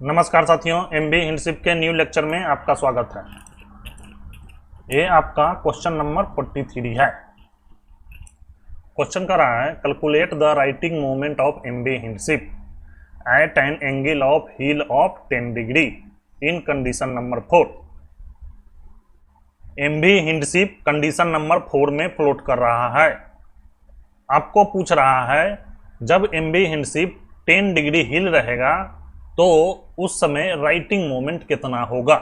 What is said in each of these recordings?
नमस्कार साथियों, एमबी हिंडशिप के न्यू लेक्चर में आपका स्वागत है। ये आपका क्वेश्चन नंबर 43 है। क्वेश्चन कर रहा है calculate the righting moment of MB Hindship at an angle of heel of 10 degree in condition number 4। MB Hindship condition number 4 में फ्लोट कर रहा है। आपको पूछ रहा है जब एमबी हिंडशिप 10 डिग्री हिल रहेगा तो उस समय राइटिंग मोमेंट कितना होगा।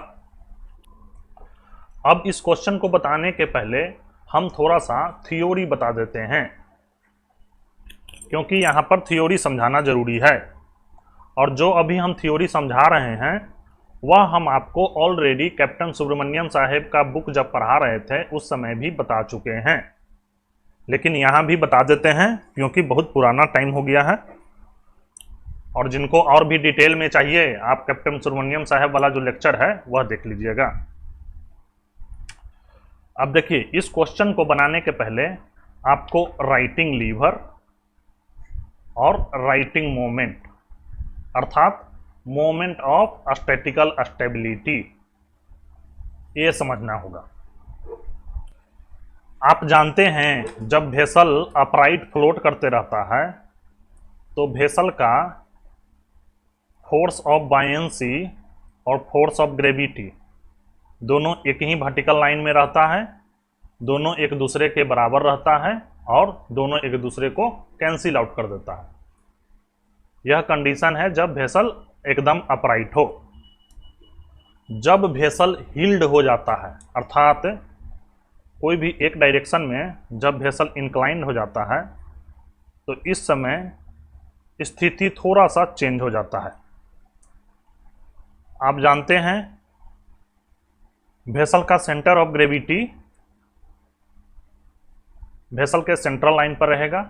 अब इस क्वेश्चन को बताने के पहले हम थोड़ा सा थ्योरी बता देते हैं, क्योंकि यहाँ पर थ्योरी समझाना जरूरी है। और जो अभी हम थ्योरी समझा रहे हैं वह हम आपको ऑलरेडी कैप्टन सुब्रमण्यम साहेब का बुक जब पढ़ा रहे थे उस समय भी बता चुके हैं, लेकिन यहाँ भी बता देते हैं क्योंकि बहुत पुराना टाइम हो गया है। और जिनको और भी डिटेल में चाहिए आप कैप्टन सुब्रमण्यम साहब वाला जो लेक्चर है वह देख लीजिएगा। अब देखिए, इस क्वेश्चन को बनाने के पहले आपको राइटिंग लीवर और राइटिंग मोमेंट अर्थात मोमेंट ऑफ स्टैटिकल स्टेबिलिटी ये समझना होगा। आप जानते हैं जब वेसल अपराइट फ्लोट करते रहता है तो वेसल का फोर्स ऑफ बायंसी और फोर्स ऑफ ग्रेविटी दोनों एक ही वर्टिकल लाइन में रहता है, दोनों एक दूसरे के बराबर रहता है और दोनों एक दूसरे को कैंसिल आउट कर देता है। यह कंडीशन है जब वेसल एकदम अपराइट हो। जब वेसल हिल्ड हो जाता है अर्थात कोई भी एक डायरेक्शन में जब वेसल इंक्लाइंड हो जाता है तो इस समय स्थिति थोड़ा सा चेंज हो जाता है। आप जानते हैं वेसल का सेंटर ऑफ ग्रेविटी वेसल के सेंट्रल लाइन पर रहेगा,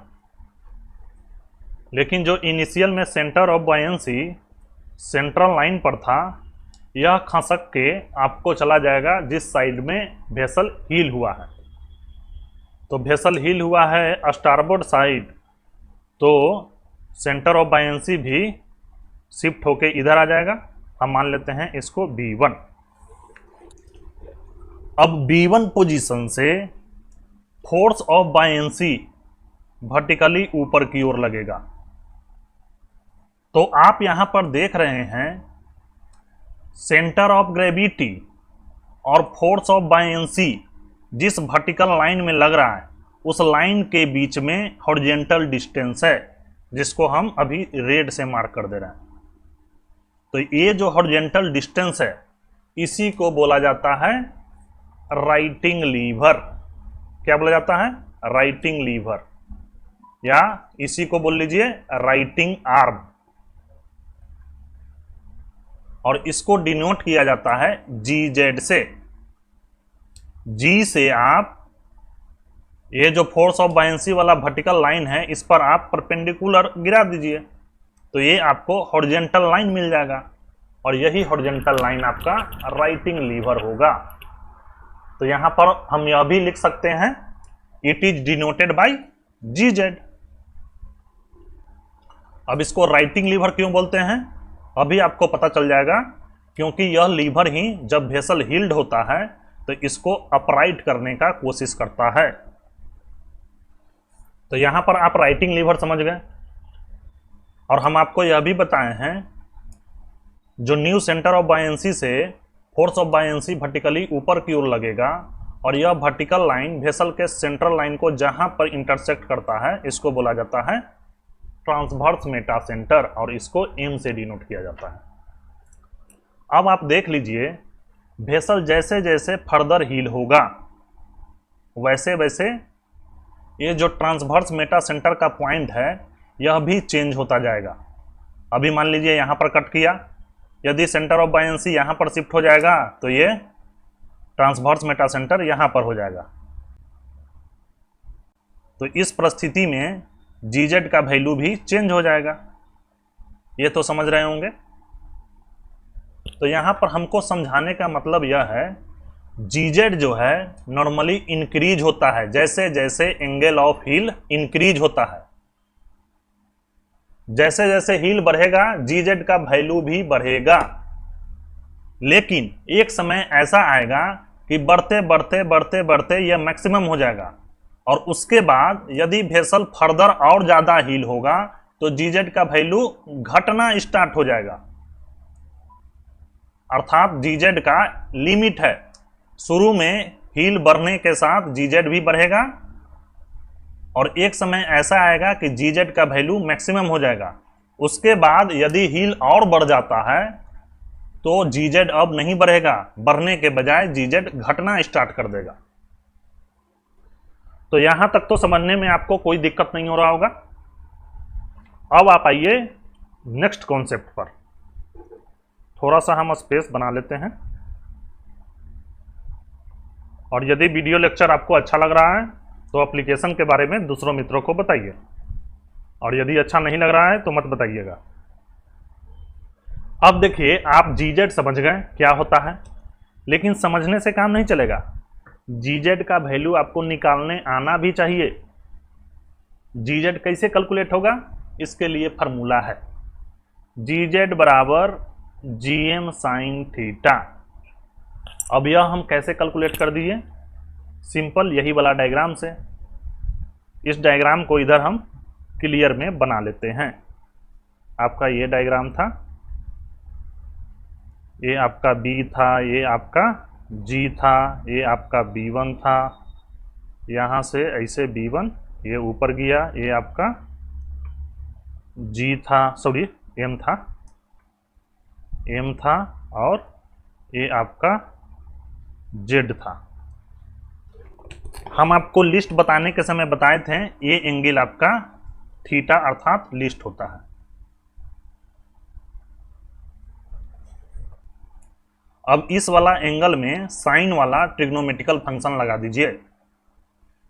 लेकिन जो इनिशियल में centre of buoyancy central line पर था यह खसक के आपको चला जाएगा जिस साइड में वेसल हील हुआ है। तो वेसल हील हुआ है स्टारबोर्ड साइड, तो सेंटर ऑफ बायंसी भी शिफ्ट होके इधर आ जाएगा। हम मान लेते हैं इसको B1। अब B1 पोजीशन से फोर्स ऑफ बायंसी वर्टिकली ऊपर की ओर लगेगा। तो आप यहां पर देख रहे हैं सेंटर ऑफ ग्रेविटी और फोर्स ऑफ बायंसी जिस वर्टिकल लाइन में लग रहा है उस लाइन के बीच में हॉरिजॉन्टल डिस्टेंस है, जिसको हम अभी रेड से मार्क कर दे रहे हैं। तो ये जो हॉरिजॉन्टल डिस्टेंस है इसी को बोला जाता है राइटिंग लीवर। क्या बोला जाता है? राइटिंग लीवर, या इसी को बोल लीजिए राइटिंग आर्म। और इसको डिनोट किया जाता है GZ से। G से आप ये जो फोर्स ऑफ बायंसी वाला वर्टिकल लाइन है इस पर आप परपेंडिकुलर गिरा दीजिए तो ये आपको हॉरिजॉन्टल लाइन मिल जाएगा, और यही हॉरिजॉन्टल लाइन आपका राइटिंग लीवर होगा। तो यहां पर हम यह भी लिख सकते हैं it is denoted by GZ। अब इसको राइटिंग लीवर क्यों बोलते हैं अभी आपको पता चल जाएगा, क्योंकि यह लीवर ही जब वेसल हिल्ड होता है तो इसको अपराइट करने का कोशिश करता है। तो यहां पर आप राइटिंग लीवर समझ गए। और हम आपको यह भी बताए हैं जो न्यू सेंटर ऑफ बायंसी से फोर्स ऑफ बायंसी वर्टिकली ऊपर की ओर लगेगा और यह वर्टिकल लाइन वेसल के सेंट्रल लाइन को जहां पर इंटरसेक्ट करता है इसको बोला जाता है ट्रांसवर्स मेटा सेंटर, और इसको M से डिनोट किया जाता है। अब आप देख लीजिए वेसल जैसे जैसे फर्दर हील होगा वैसे वैसे ये जो ट्रांसवर्स मेटा सेंटर का पॉइंट है यह भी चेंज होता जाएगा। अभी मान लीजिए यहां पर कट किया, यदि सेंटर ऑफ बायंसी यहां पर शिफ्ट हो जाएगा तो ये ट्रांसवर्स मेटा सेंटर यहां पर हो जाएगा। तो इस परिस्थिति में GZ का वैल्यू भी चेंज हो जाएगा। ये तो समझ रहे होंगे। तो यहां पर हमको समझाने का मतलब यह है GZ जो है नॉर्मली इंक्रीज होता है जैसे जैसे एंगल ऑफ हील इंक्रीज होता है। जैसे जैसे हील बढ़ेगा जीजेड का वैल्यू भी बढ़ेगा, लेकिन एक समय ऐसा आएगा कि बढ़ते बढ़ते बढ़ते बढ़ते यह मैक्सिमम हो जाएगा, और उसके बाद यदि वेसल फर्दर और ज्यादा हील होगा तो जीजेड का वैल्यू घटना स्टार्ट हो जाएगा। अर्थात जीजेड का लिमिट है, शुरू में हील बढ़ने के साथ जीजेड भी बढ़ेगा, और एक समय ऐसा आएगा कि जीजेड का वैल्यू मैक्सिमम हो जाएगा। उसके बाद यदि हील और बढ़ जाता है तो जीजेड अब नहीं बढ़ेगा, बढ़ने के बजाय जीजेड घटना स्टार्ट कर देगा। तो यहां तक तो समझने में आपको कोई दिक्कत नहीं हो रहा होगा। अब आप आइए नेक्स्ट कॉन्सेप्ट पर। थोड़ा सा हम स्पेस बना लेते हैं, और यदि वीडियो लेक्चर आपको अच्छा लग रहा है तो एप्लीकेशन के बारे में दूसरों मित्रों को बताइए, और यदि अच्छा नहीं लग रहा है तो मत बताइएगा। अब देखिए, आप जीजेड समझ गए क्या होता है, लेकिन समझने से काम नहीं चलेगा। जीजेड का वैल्यू आपको निकालने आना भी चाहिए। जीजेड कैसे कैलकुलेट होगा, इसके लिए फॉर्मूला है जीजेड बराबर जीएम साइन थीटा। अब यह हम कैसे कैलकुलेट कर दिए, सिंपल यही वाला डायग्राम से। इस डायग्राम को इधर हम क्लियर में बना लेते हैं। आपका ये डायग्राम था, ये आपका बी था, ये आपका जी था, ये आपका B1 था, यहाँ से ऐसे B1 ये ऊपर गया, ये आपका जी था, सॉरी M था, M था, और ये आपका Z था। हम आपको लिस्ट बताने के समय बताए थे ये एंगल आपका थीटा अर्थात लिस्ट होता है। अब इस वाला एंगल में साइन वाला ट्रिग्नोमेट्रिकल फंक्शन लगा दीजिए।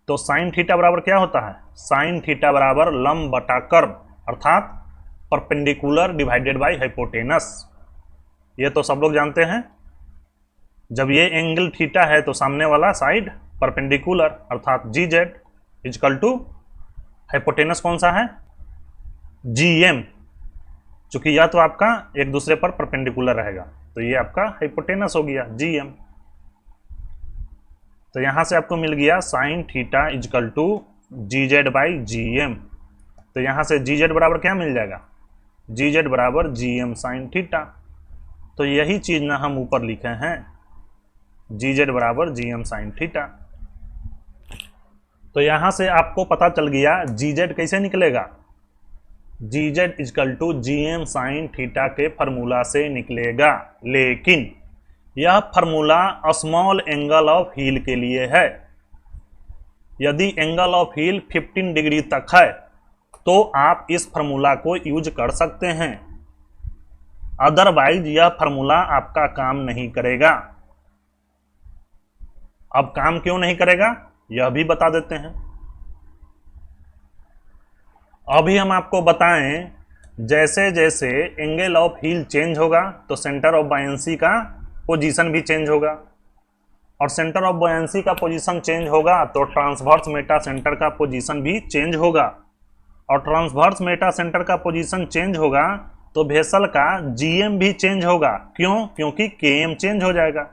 तो साइन थीटा बराबर क्या होता है, साइन थीटा बराबर लंब बटा कर्व अर्थात परपेंडिकुलर डिवाइडेड बाय हाइपोटेनस। ये तो सब लोग जानते हैं। जब ये एंगल थीटा है तो सामने वाला साइड परपेंडिकुलर अर्थात जी जेड इजकल टू हाइपोटेनस कौन सा है, जीएम। चूंकि यह तो आपका एक दूसरे पर परपेंडिकुलर रहेगा तो ये आपका हाइपोटेनस हो गया जीएम। तो यहां से आपको मिल गया sine theta is equal to G Z by GM. तो यहां से जी जेड बराबर क्या मिल जाएगा, जी जेड बराबर जीएम साइन थीटा। तो यही चीज ना हम ऊपर लिखे हैं, जी जेड बराबर जीएम साइन थीटा। तो यहां से आपको पता चल गया जी जेड कैसे निकलेगा, G Z is equal to GM sine theta के फार्मूला से निकलेगा। लेकिन यह फार्मूला स्मॉल एंगल ऑफ हील के लिए है। यदि एंगल ऑफ हील 15 डिग्री तक है तो आप इस फार्मूला को यूज कर सकते हैं, अदरवाइज यह फार्मूला आपका काम नहीं करेगा। अब काम क्यों नहीं करेगा यह भी बता देते हैं। अभी हम आपको बताएं, जैसे जैसे एंगल ऑफ हील चेंज होगा तो सेंटर ऑफ बायंसी का पोजीशन भी चेंज होगा, और सेंटर ऑफ बायंसी का पोजीशन चेंज होगा तो ट्रांसवर्स मेटा सेंटर का पोजीशन भी चेंज होगा, और ट्रांसवर्स मेटा सेंटर का पोजीशन चेंज होगा तो वेसल का जीएम भी चेंज होगा। क्यों, क्योंकि केएम चेंज हो जाएगा।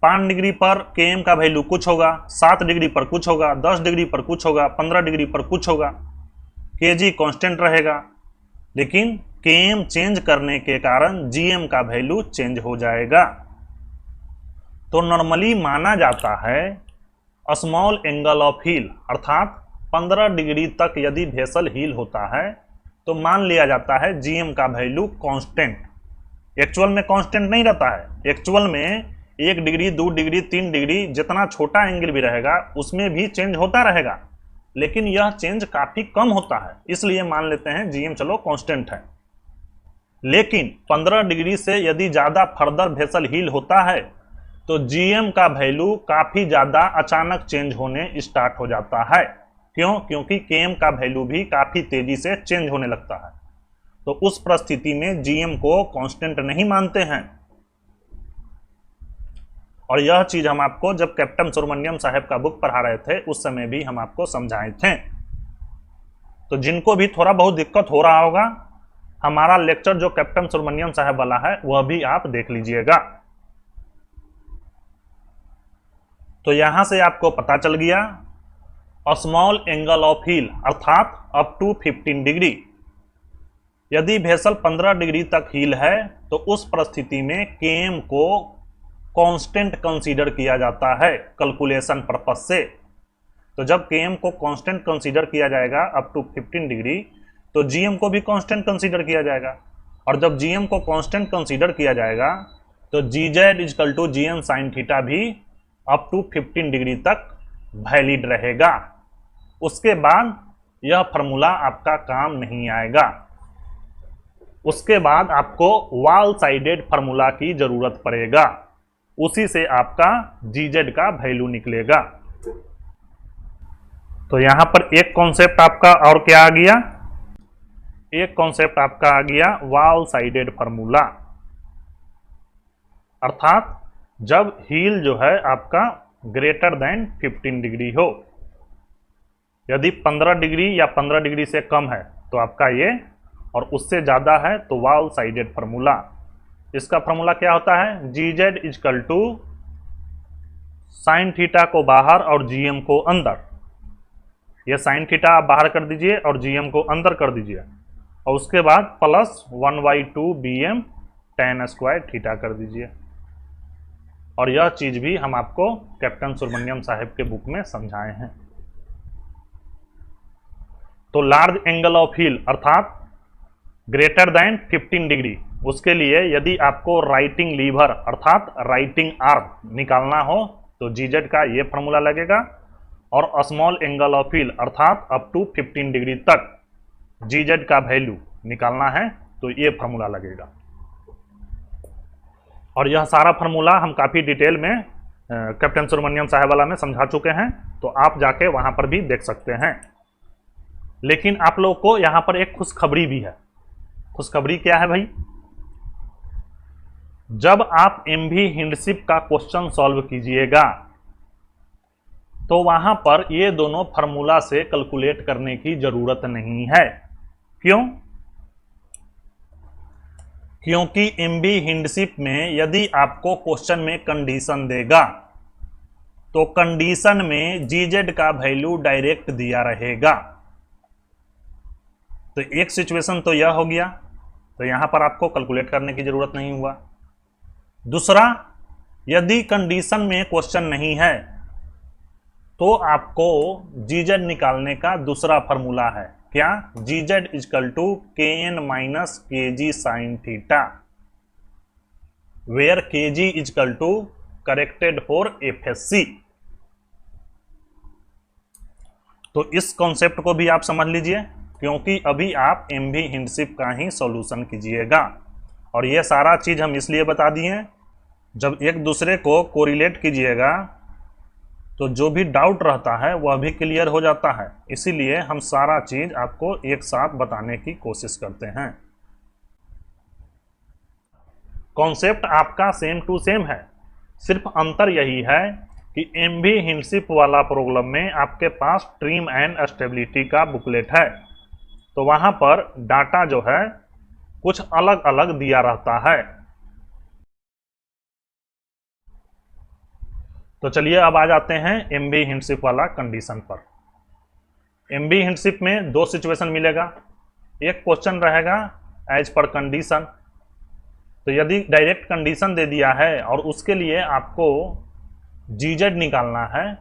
5 डिग्री पर केएम का वैल्यू कुछ होगा, 7 डिग्री पर कुछ होगा, 10 डिग्री पर कुछ होगा, 15 डिग्री पर कुछ होगा, केजी कांस्टेंट रहेगा। लेकिन केएम चेंज करने के कारण जीएम का वैल्यू चेंज हो जाएगा। तो नॉर्मली माना जाता है स्मॉल एंगल ऑफ हील अर्थात 15 डिग्री तक यदि वेसल हील होता है तो मान लिया जाता है जीएम का वैल्यू कांस्टेंट। एक्चुअल में कांस्टेंट नहीं रहता है, एक्चुअल में 1 डिग्री 2 डिग्री 3 डिग्री जितना छोटा एंगल भी रहेगा उसमें भी चेंज होता रहेगा, लेकिन यह चेंज काफी कम होता है, इसलिए मान लेते हैं जीएम चलो कांस्टेंट है। लेकिन 15 डिग्री से यदि ज्यादा फर्दर वेसल हील होता है तो जीएम का वैल्यू काफी ज्यादा अचानक चेंज होने स्टार्ट हो जाता है। क्यों, क्योंकि केएम का वैल्यू भी काफी तेजी से चेंज होने लगता है। तो उस परिस्थिति में जीएम को कांस्टेंट नहीं मानते हैं, और यह चीज हम आपको जब कैप्टन सुब्रमण्यम साहब का बुक पढ़ा रहे थे उस समय भी हम आपको समझाए थे। तो जिनको भी थोड़ा बहुत दिक्कत हो रहा होगा, हमारा लेक्चर जो कैप्टन सुब्रमण्यम साहब वाला है वह भी आप देख लीजिएगा। तो यहां से आपको पता चल गया स्मॉल एंगल ऑफ हील अर्थात अप टू 15 डिग्री। यदि वेसल 15 डिग्री तक हील है तो उस परिस्थिति में केएम को कांस्टेंट कंसीडर किया जाता है कैलकुलेशन पर्पस से। तो जब केएम को कांस्टेंट कंसीडर किया जाएगा अप टू 15 डिग्री, तो जीएम को भी कांस्टेंट कंसीडर किया जाएगा। और जब जीएम को कांस्टेंट कंसीडर किया जाएगा तो GZ equal to GM sine theta भी अप टू 15 डिग्री तक वैलिड रहेगा। उसके बाद यह फॉर्मूला आपका काम नहीं आएगा। उसके बाद आपको वॉल साइडेड फॉर्मूला की जरूरत पड़ेगा, उसी से आपका जीजेड का वैल्यू निकलेगा। तो यहां पर एक कॉन्सेप्ट आपका और क्या आ गया, एक कॉन्सेप्ट आपका आ गया वॉल साइडेड फॉर्मूला, अर्थात जब हील जो है आपका ग्रेटर देन 15 डिग्री हो। यदि 15 डिग्री या 15 डिग्री से कम है तो आपका ये, और उससे ज्यादा है तो वॉल साइडेड फॉर्मूला। इसका फॉर्मूला क्या होता है, जीजेड इक्वल टू साइन थीटा को बाहर और जीएम को अंदर। ये साइन थीटा आप बाहर कर दीजिए और जीएम को अंदर कर दीजिए, और उसके बाद plus 1/2 BM tan square theta कर दीजिए। और यह चीज भी हम आपको कैप्टन सुब्रमण्यम साहब के बुक में समझाए हैं। तो लार्ज एंगल ऑफ हील अर्थात ग्रेटर देन 15 डिग्री, उसके लिए यदि आपको राइटिंग लीवर अर्थात राइटिंग आर्म निकालना हो तो जीजेड का ये फॉर्मूला लगेगा, और स्मॉल एंगल ऑफ हील अर्थात अप टू 15 डिग्री तक जीजेड का वैल्यू निकालना है तो ये फॉर्मूला लगेगा। और यह सारा फॉर्मूला हम काफी डिटेल में कैप्टन सुब्रमण्यम साहब वाला में समझा चुके हैं, तो आप जाके वहां पर भी देख सकते हैं। लेकिन आप लोग को यहां पर एक खुशखबरी भी है। खुशखबरी क्या है भाई, जब आप एमवी हिंडशिप का क्वेश्चन सॉल्व कीजिएगा तो वहां पर ये दोनों फार्मूला से कैलकुलेट करने की जरूरत नहीं है। क्यों? क्योंकि एमवी हिंडशिप में यदि आपको क्वेश्चन में कंडीशन देगा तो कंडीशन में जीजेड का वैल्यू डायरेक्ट दिया रहेगा। तो एक सिचुएशन तो यह हो गया, तो यहां पर आपको कैलकुलेट करने की जरूरत नहीं हुआ। दूसरा, यदि कंडीशन में क्वेश्चन नहीं है तो आपको जीजेड निकालने का दूसरा फॉर्मूला है। क्या? GZ equal to kn minus kg sine theta, where kg equal to corrected for FSC। तो इस कॉन्सेप्ट को भी आप समझ लीजिए, क्योंकि अभी आप एमवी हिंडशिप का ही सॉल्यूशन कीजिएगा। और ये सारा चीज हम इसलिए बता दिए, जब एक दूसरे को कोरिलेट कीजिएगा तो जो भी डाउट रहता है वह भी क्लियर हो जाता है। इसीलिए हम सारा चीज आपको एक साथ बताने की कोशिश करते हैं। कॉन्सेप्ट आपका सेम टू सेम है, सिर्फ अंतर यही है कि एमवी हिंडशिप वाला प्रॉब्लम में आपके पास ट्रिम एंड स्टेबिलिटी का बुकलेट है, तो वहां पर डाटा जो है कुछ अलग अलग दिया रहता है। तो चलिए अब आ जाते हैं एमवी हिंडशिप वाला कंडीशन पर। एमवी हिंडशिप में दो सिचुएशन मिलेगा। एक क्वेश्चन रहेगा एज पर कंडीशन, तो यदि डायरेक्ट कंडीशन दे दिया है और उसके लिए आपको जीजेड निकालना है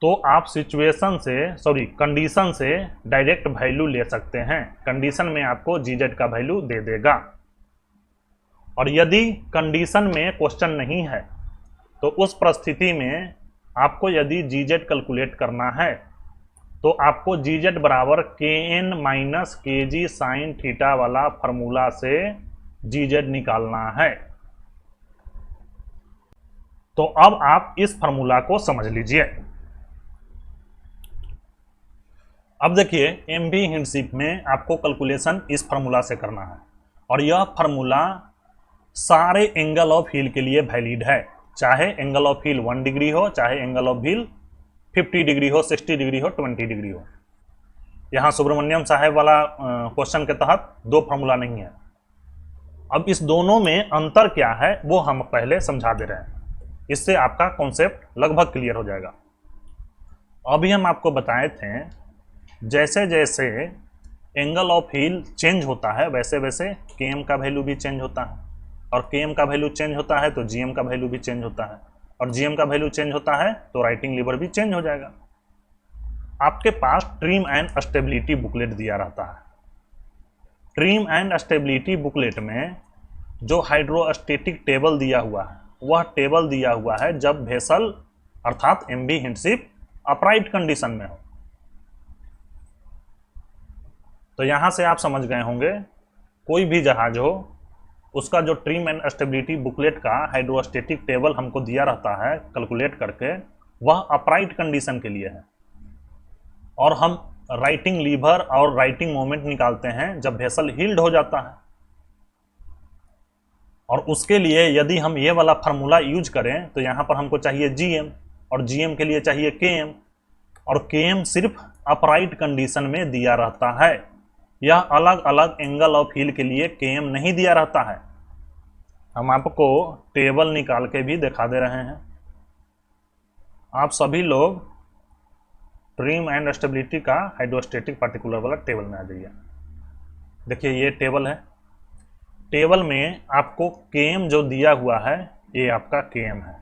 तो आप कंडीशन से डायरेक्ट वैल्यू ले सकते हैं। कंडीशन में आपको जीजेड का वैल्यू दे देगा। और यदि कंडीशन में क्वेश्चन नहीं है तो उस परिस्थिति में आपको यदि जीजेड कैलकुलेट करना है तो आपको जीजेड बराबर kn minus kg sine theta वाला फॉर्मूला से जीजेड निकालना है। तो अब आप इस फॉर्मूला को समझ लीजिए। अब देखिए एमवी हिंडशिप में आपको कैलकुलेशन इस फॉर्मूला से करना है, और यह फॉर्मूला सारे एंगल ऑफ हील के लिए वैलिड है, चाहे एंगल ऑफ हील 1 डिग्री हो, चाहे एंगल ऑफ हील 50 डिग्री हो, 60 डिग्री हो, 20 डिग्री हो। यहाँ सुब्रमण्यम साहब वाला क्वेश्चन के तहत दो फार्मूला नहीं है। अब इस दोनों में अंतर क्या है वो हम पहले समझा दे रहे हैं, इससे आपका कॉन्सेप्ट लगभग क्लियर हो जाएगा। अभी हम आपको बताए थे जैसे जैसे एंगल ऑफ हील चेंज होता है वैसे वैसे Km का वैल्यू भी चेंज होता है, और Km का वैल्यू चेंज होता है तो Gm का वैल्यू भी चेंज होता है, और Gm का वैल्यू चेंज होता है तो राइटिंग लीवर भी चेंज हो जाएगा। आपके पास ट्रिम एंड स्टेबिलिटी बुकलेट दिया रहता है। ट्रिम एंड स्टेबिलिटी बुकलेट में जो हाइड्रोस्टेटिक टेबल दिया हुआ है वह टेबल दिया हुआ है जब वेसल अर्थात एमवी हिंडशिप अपराइट कंडीशन में हो। तो यहां से आप समझ गए होंगे कोई भी जहाज हो उसका जो ट्रिम एंड स्टेबिलिटी बुकलेट का हाइड्रोस्टेटिक टेबल हमको दिया रहता है कैलकुलेट करके, वह अपराइट कंडीशन के लिए है, और हम राइटिंग लीवर और राइटिंग मोमेंट निकालते हैं जब वेसल हील्ड हो जाता है। और उसके लिए यदि हम ये वाला फार्मूला यूज करें तो यहां पर हमको चाहिए Gm, और Gm के लिए चाहिए Km, और Km सिर्फ अपराइट कंडीशन में दिया रहता है। यह अलग अलग एंगल ऑफ हील के लिए Km नहीं दिया रहता है। हम आपको टेबल निकाल के भी दिखा दे रहे हैं। आप सभी लोग ट्रिम एंड स्टेबिलिटी का हाइड्रोस्टेटिक पार्टिकुलर वाला टेबल में आ जाइए। देखिए ये टेबल है, टेबल में आपको Km जो दिया हुआ है ये आपका Km है।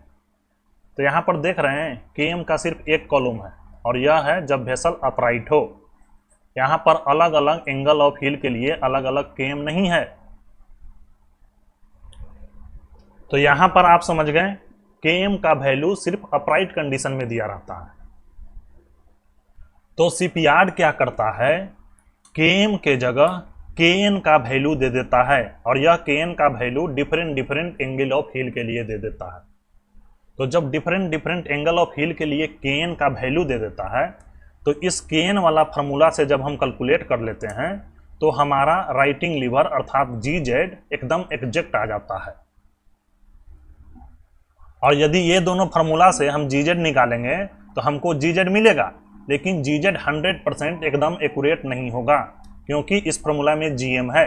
तो यहाँ पर देख रहे हैं Km का सिर्फ एक कॉलम है, और यह है जब वेसल अपराइट हो। यहाँ पर अलग अलग एंगल ऑफ हील के लिए अलग अलग Km नहीं है। तो यहाँ पर आप समझ गए Km का वैल्यू सिर्फ अपराइट कंडीशन में दिया रहता है। तो शिपयार्ड क्या करता है, Km के जगह Kn का वैल्यू दे देता है, और यह Kn का value different different angle of heel के लिए दे देता है। तो जब different different angle of heel के लिए Kn का वैल्यू दे देता है तो इस Kn वाला फार्मूला से जब हम कैलकुलेट कर लेते हैं तो हमारा राइटिंग लीवर अर्थात GZ एकदम एग्जैक्ट आ जाता है। और यदि ये दोनों फार्मूला से हम GZ निकालेंगे तो हमको GZ मिलेगा, लेकिन GZ 100% एकदम एक्यूरेट नहीं होगा, क्योंकि इस फार्मूला में Gm है,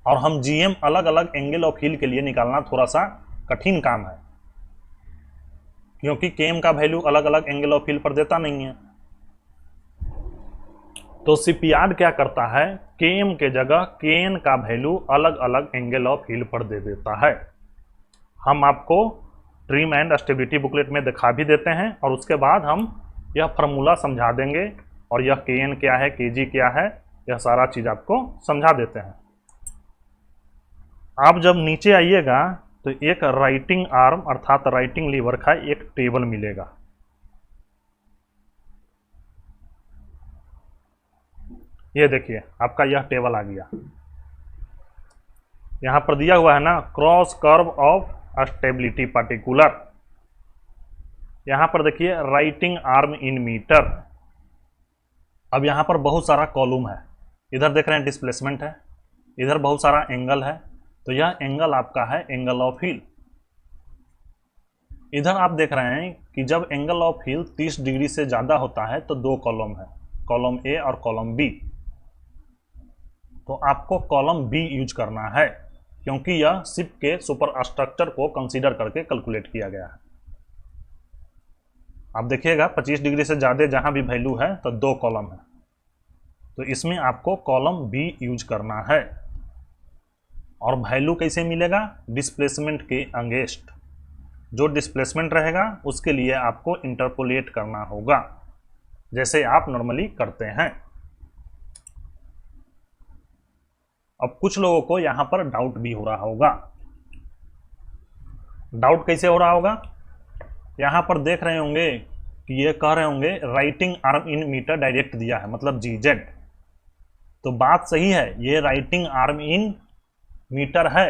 और हम Gm अलग अलग एंगल ऑफ हील के लिए निकालना थोड़ा सा कठिन काम है, क्योंकि Km का वैल्यू अलग अलग एंगल ऑफ हील पर देता नहीं है। तो शिपयार्ड क्या करता है, Km के जगह Kn का वैल्यू अलग अलग एंगल ऑफ हील पर दे देता है। हम आपको ट्रिम एंड स्टेबिलिटी बुकलेट में दिखा भी देते हैं, और उसके बाद हम यह फार्मूला समझा देंगे, और यह Kn क्या है, Kg क्या है, यह सारा चीज आपको समझा देते हैं। आप जब नीचे आइएगा तो एक राइटिंग आर्म अर्थात राइटिंग लीवर का एक टेबल मिलेगा। ये देखिए आपका यह टेबल आ गया। यहां पर दिया हुआ है ना cross curve of stability particular. यहां पर देखिए राइटिंग आर्म इन मीटर। अब यहां पर बहुत सारा कॉलम है, इधर देख रहे हैं डिस्प्लेसमेंट है, इधर बहुत सारा एंगल है, तो यह एंगल आपका है एंगल ऑफ हील। इधर आप देख रहे हैं कि जब एंगल ऑफ हील 30 डिग्री से ज्यादा होता है तो दो कॉलम है, कॉलम ए और कॉलम बी। तो आपको कॉलम बी यूज करना है, क्योंकि यह शिप के सुपर स्ट्रक्चर को कंसीडर करके कैलकुलेट किया गया है। आप देखिएगा 25 डिग्री से ज्यादा जहां भी वैल्यू है तो दो कॉलम है, तो इसमें आपको कॉलम बी यूज करना है। और वैल्यू कैसे मिलेगा, डिस्प्लेसमेंट के अगेंस्ट। जो डिस्प्लेसमेंट रहेगा उसके लिए आपको इंटरपोलेट करना होगा, जैसे आप नॉर्मली करते हैं। अब कुछ लोगों को यहां पर डाउट भी हो रहा होगा। डाउट कैसे हो रहा होगा, यहां पर देख रहे होंगे कि ये कह रहे होंगे writing arm in metre direct दिया है, मतलब GZ। तो बात सही है, ये राइटिंग आर्म इन मीटर है,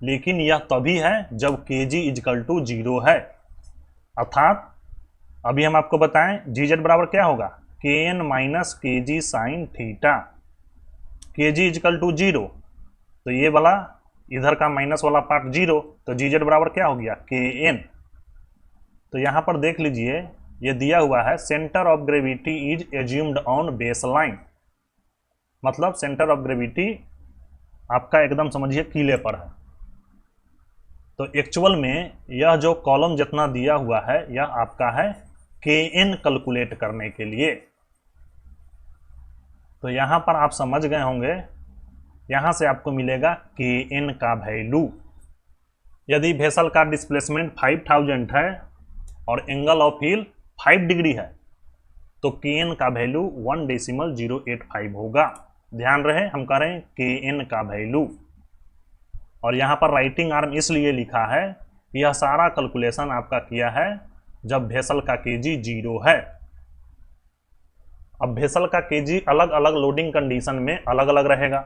लेकिन यह तभी है जब Kg = 0 है। अर्थात अभी हम आपको बताएं GZ बराबर क्या होगा, Kn - Kg sin theta. Kg = 0, तो ये वाला इधर का माइनस वाला पार्ट 0, तो GZ बराबर क्या हो गया, Kn। तो यहां पर देख लीजिए ये दिया हुआ है centre of gravity is assumed on base line, मतलब सेंटर ऑफ ग्रेविटी आपका एकदम समझिए कीले पर है। तो एक्चुअल में यह जो कॉलम जितना दिया हुआ है यह आपका है Kn कैलकुलेट करने के लिए। तो यहां पर आप समझ गए होंगे, यहां से आपको मिलेगा Kn का वैल्यू। यदि वेसल का डिस्प्लेसमेंट 5000 है और एंगल ऑफ हिल 5 डिग्री है तो Kn का वैल्यू 1.085 होगा। ध्यान रहे हम कह रहे हैं Kn का वैल्यू। और यहाँ पर राइटिंग आर्म इसलिए लिखा है कि यह सारा कैलकुलेशन आपका किया है जब वेसल का केजी 0 है। अब वेसल का केजी अलग अलग लोडिंग कंडीशन में अलग अलग रहेगा,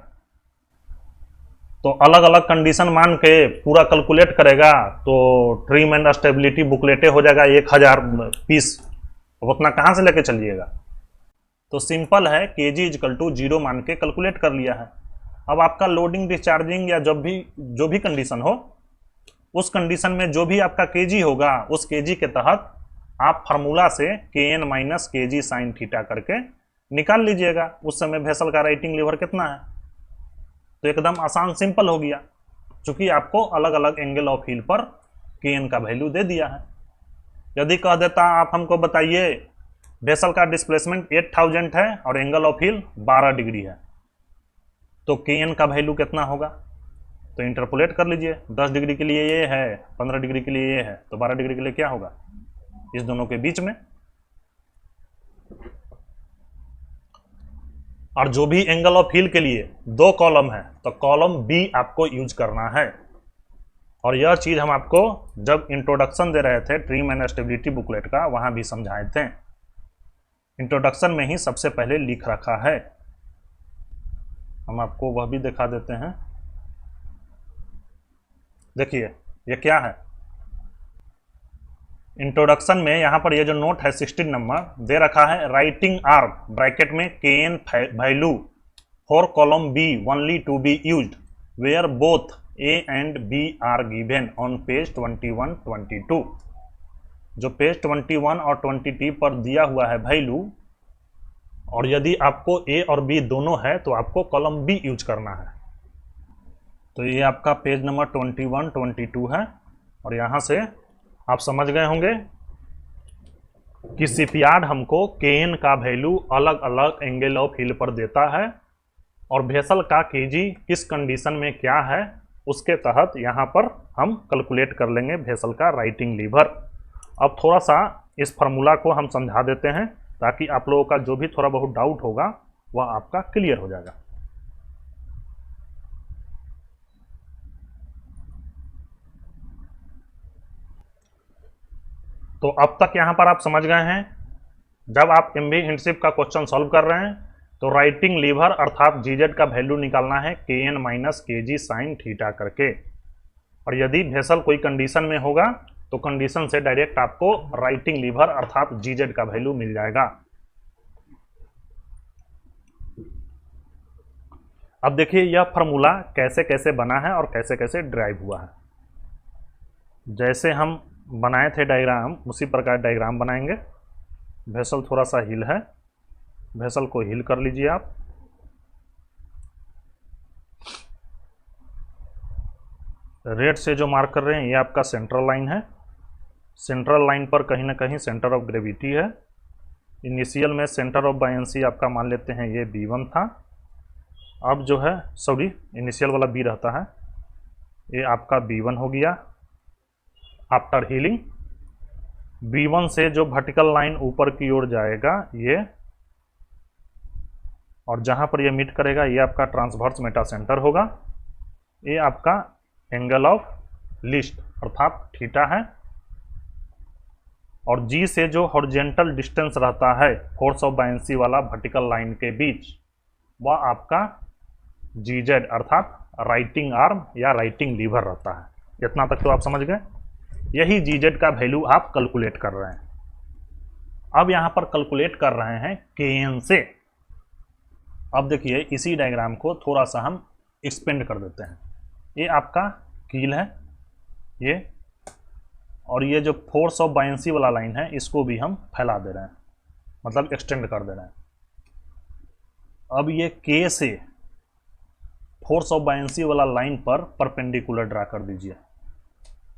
तो अलग अलग कंडीशन मान के पूरा कैलकुलेट करेगा तो ट्रिम एंड स्टेबिलिटी बुकलेटे हो जाएगा 1000 पीस। अब उतना कहाँ से लेके चलिएगा। तो सिंपल है केजी इजकल टू 0 मान के कैलकुलेट कर लिया है। अब आपका लोडिंग डिस्चार्जिंग या जो भी कंडीशन हो, उस कंडीशन में जो भी आपका केजी होगा उस केजी के तहत आप फार्मूला से Kn minus KG sine theta करके निकाल लीजिएगा उस समय वेसल का राइटिंग लीवर कितना है। तो एकदम आसान सिंपल हो गया, क्योंकि आपको अलग अलग एंगल ऑफ हिल पर Kn का वैल्यू दे दिया है। यदि कह देता आप हमको बताइए वेसल का डिस्प्लेसमेंट 8000 है और एंगल ऑफ हिल 12 डिग्री है, तो Kn का वैल्यू कितना होगा। तो इंटरपोलेट कर लीजिए, 10 डिग्री के लिए ये है, 15 डिग्री के लिए ये है, तो 12 डिग्री के लिए क्या होगा इस दोनों के बीच में। और जो भी एंगल ऑफ हिल के लिए 2 कॉलम है तो कॉलम बी आपको यूज करना है। और यह चीज हम आपको जब इंट्रोडक्शन दे रहे थे ट्रिम एंड स्टेबिलिटी बुकलेट का वहां भी समझाए थे। इंट्रोडक्शन में ही सबसे पहले लिख रखा है, हम आपको वह भी दिखा देते हैं। देखिए ये क्या है, इंट्रोडक्शन में यहां पर ये जो नोट है 16 नंबर दे रखा है, राइटिंग आर्म ब्रैकेट में Kn value for column B only to be used where both A and B are given on page 21-22। जो पेज 21 और 22 पर दिया हुआ है वैल्यू, और यदि आपको ए और बी दोनों है तो आपको कॉलम बी यूज करना है। तो ये आपका पेज नंबर 21-22 है। और यहां से आप समझ गए होंगे कि शिपयार्ड हमको Kn का वैल्यू अलग अलग एंगल ऑफ हिल पर देता है और वेसल का केजी किस कंडीशन में क्या है उसके तहत यहां पर हम कैलकुलेट कर लेंगे वेसल का राइटिंग लीवर। अब थोड़ा सा इस फार्मूला को हम समझा देते हैं ताकि आप लोगों का जो भी थोड़ा बहुत डाउट होगा वह आपका क्लियर हो जाएगा। तो अब तक यहां पर आप समझ गए हैं, जब आप एमवी हिंडशिप का क्वेश्चन सॉल्व कर रहे हैं तो राइटिंग लीवर अर्थात जीजेड का वैल्यू निकालना है Kn minus KG sine theta करके। और यदि वेसल कोई कंडीशन में होगा तो कंडीशन से डायरेक्ट आपको राइटिंग लीवर अर्थात जीजेड का वैल्यू मिल जाएगा। अब देखिए यह फार्मूला कैसे कैसे बना है और कैसे कैसे ड्राइव हुआ है। जैसे हम बनाए थे डायग्राम उसी प्रकार डायग्राम बनाएंगे। वेसल थोड़ा सा हिल है, वेसल को हिल कर लीजिए आप। रेड से जो मार्क कर रहे हैं ये आपका सेंट्रल लाइन है। सेंट्रल लाइन पर कहीं ना कहीं सेंटर ऑफ ग्रेविटी है। इनिशियल में सेंटर ऑफ बायंसी आपका मान लेते हैं ये B1 था। अब जो है सॉरी इनिशियल वाला B रहता है, ये आपका B1 हो गया। आफ्टर हीलिंग B1 से जो वर्टिकल लाइन ऊपर की ओर जाएगा ये, और जहां पर ये मीट करेगा ये आपका ट्रांसवर्स मेटा सेंटर होगा। ये आपका एंगल ऑफ लिस्ट अर्थात थीटा है। और G से जो हॉरिजेंटल डिस्टेंस रहता है फोर्स ऑफ बायंसी वाला वर्टिकल लाइन के बीच, वह आपका GZ अर्थात राइटिंग आर्म या राइटिंग लीवर रहता है। इतना तक तो आप समझ गए। यही GZ का वैल्यू आप कैलकुलेट कर रहे हैं। अब यहां पर कैलकुलेट कर रहे हैं Kn से। अब देखिए इसी डायग्राम को थोड़ा सा हम एक्सपेंड कर देते हैं। ये आपका कील है ये, और ये जो फोर्स ऑफ बायंसी वाला लाइन है इसको भी हम फैला दे रहे हैं, मतलब एक्सटेंड कर दे रहे हैं। अब ये के से फोर्स ऑफ बायंसी वाला लाइन पर परपेंडिकुलर ड्रा कर दीजिए।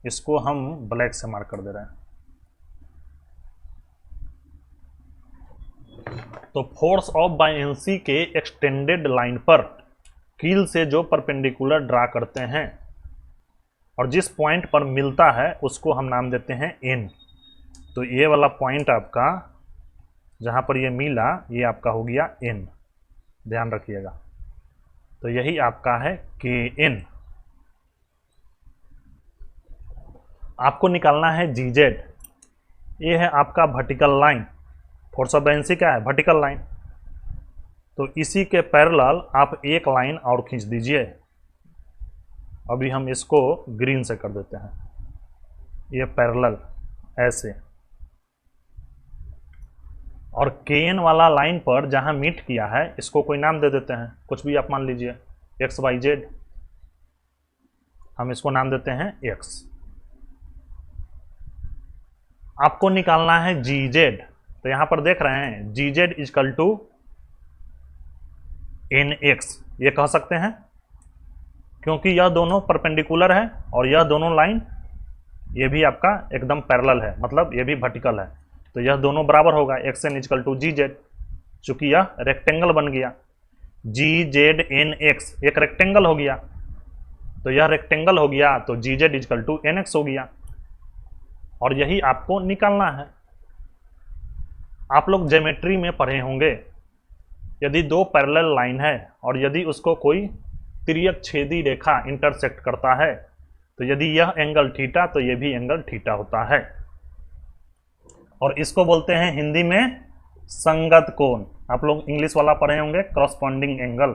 इसको हम ब्लैक से मार्क कर दे रहे हैं। तो फोर्स ऑफ बायंसी के एक्सटेंडेड लाइन पर कील से जो परपेंडिकुलर ड्रा करते हैं और जिस पॉइंट पर मिलता है उसको हम नाम देते हैं एन। तो ये वाला पॉइंट आपका जहां पर ये मिला ये आपका हो गया एन, ध्यान रखिएगा। तो यही आपका है के एन। आपको निकालना है जी जेड। ये है आपका vertical line. Force of buoyancy क्या है? Vertical line. तो इसी के पैरेलल आप एक लाइन और खींच दीजिए। अभी हम इसको ग्रीन से कर देते हैं। ये पैरेलल ऐसे, और के एन वाला लाइन पर जहां मीट किया है इसको कोई नाम दे देते हैं, कुछ भी आप मान लीजिए, एक्स वाई जेड। हम इसको नाम देते हैं एक्स। आपको निकालना है जी जेड। तो यहां पर देख रहे हैं G Z is equal to N X, ये कह सकते हैं क्योंकि यह दोनों परपेंडिकुलर है और यह दोनों लाइन ये भी आपका एकदम पैरेलल है, मतलब ये भी वर्टिकल है। तो यह दोनों बराबर होगा X N is equal to G Z, चूंकि यह रेक्टेंगल बन गया। जी जेड एन एक्स एक रेक्टेंगल हो गया, तो यह रेक्टेंगल हो गया, तो G Z is equal to N X हो गया। और यही आपको निकालना है। आप लोग ज्योमेट्री में पढ़े होंगे, यदि दो पैरेलल लाइन है और यदि उसको कोई तिर्यक छेदी रेखा इंटरसेक्ट करता है, तो यदि यह एंगल थीटा तो यह भी एंगल थीटा होता है, और इसको बोलते हैं हिंदी में संगत कोण। आप लोग इंग्लिश वाला पढ़े होंगे करस्पॉन्डिंग एंगल।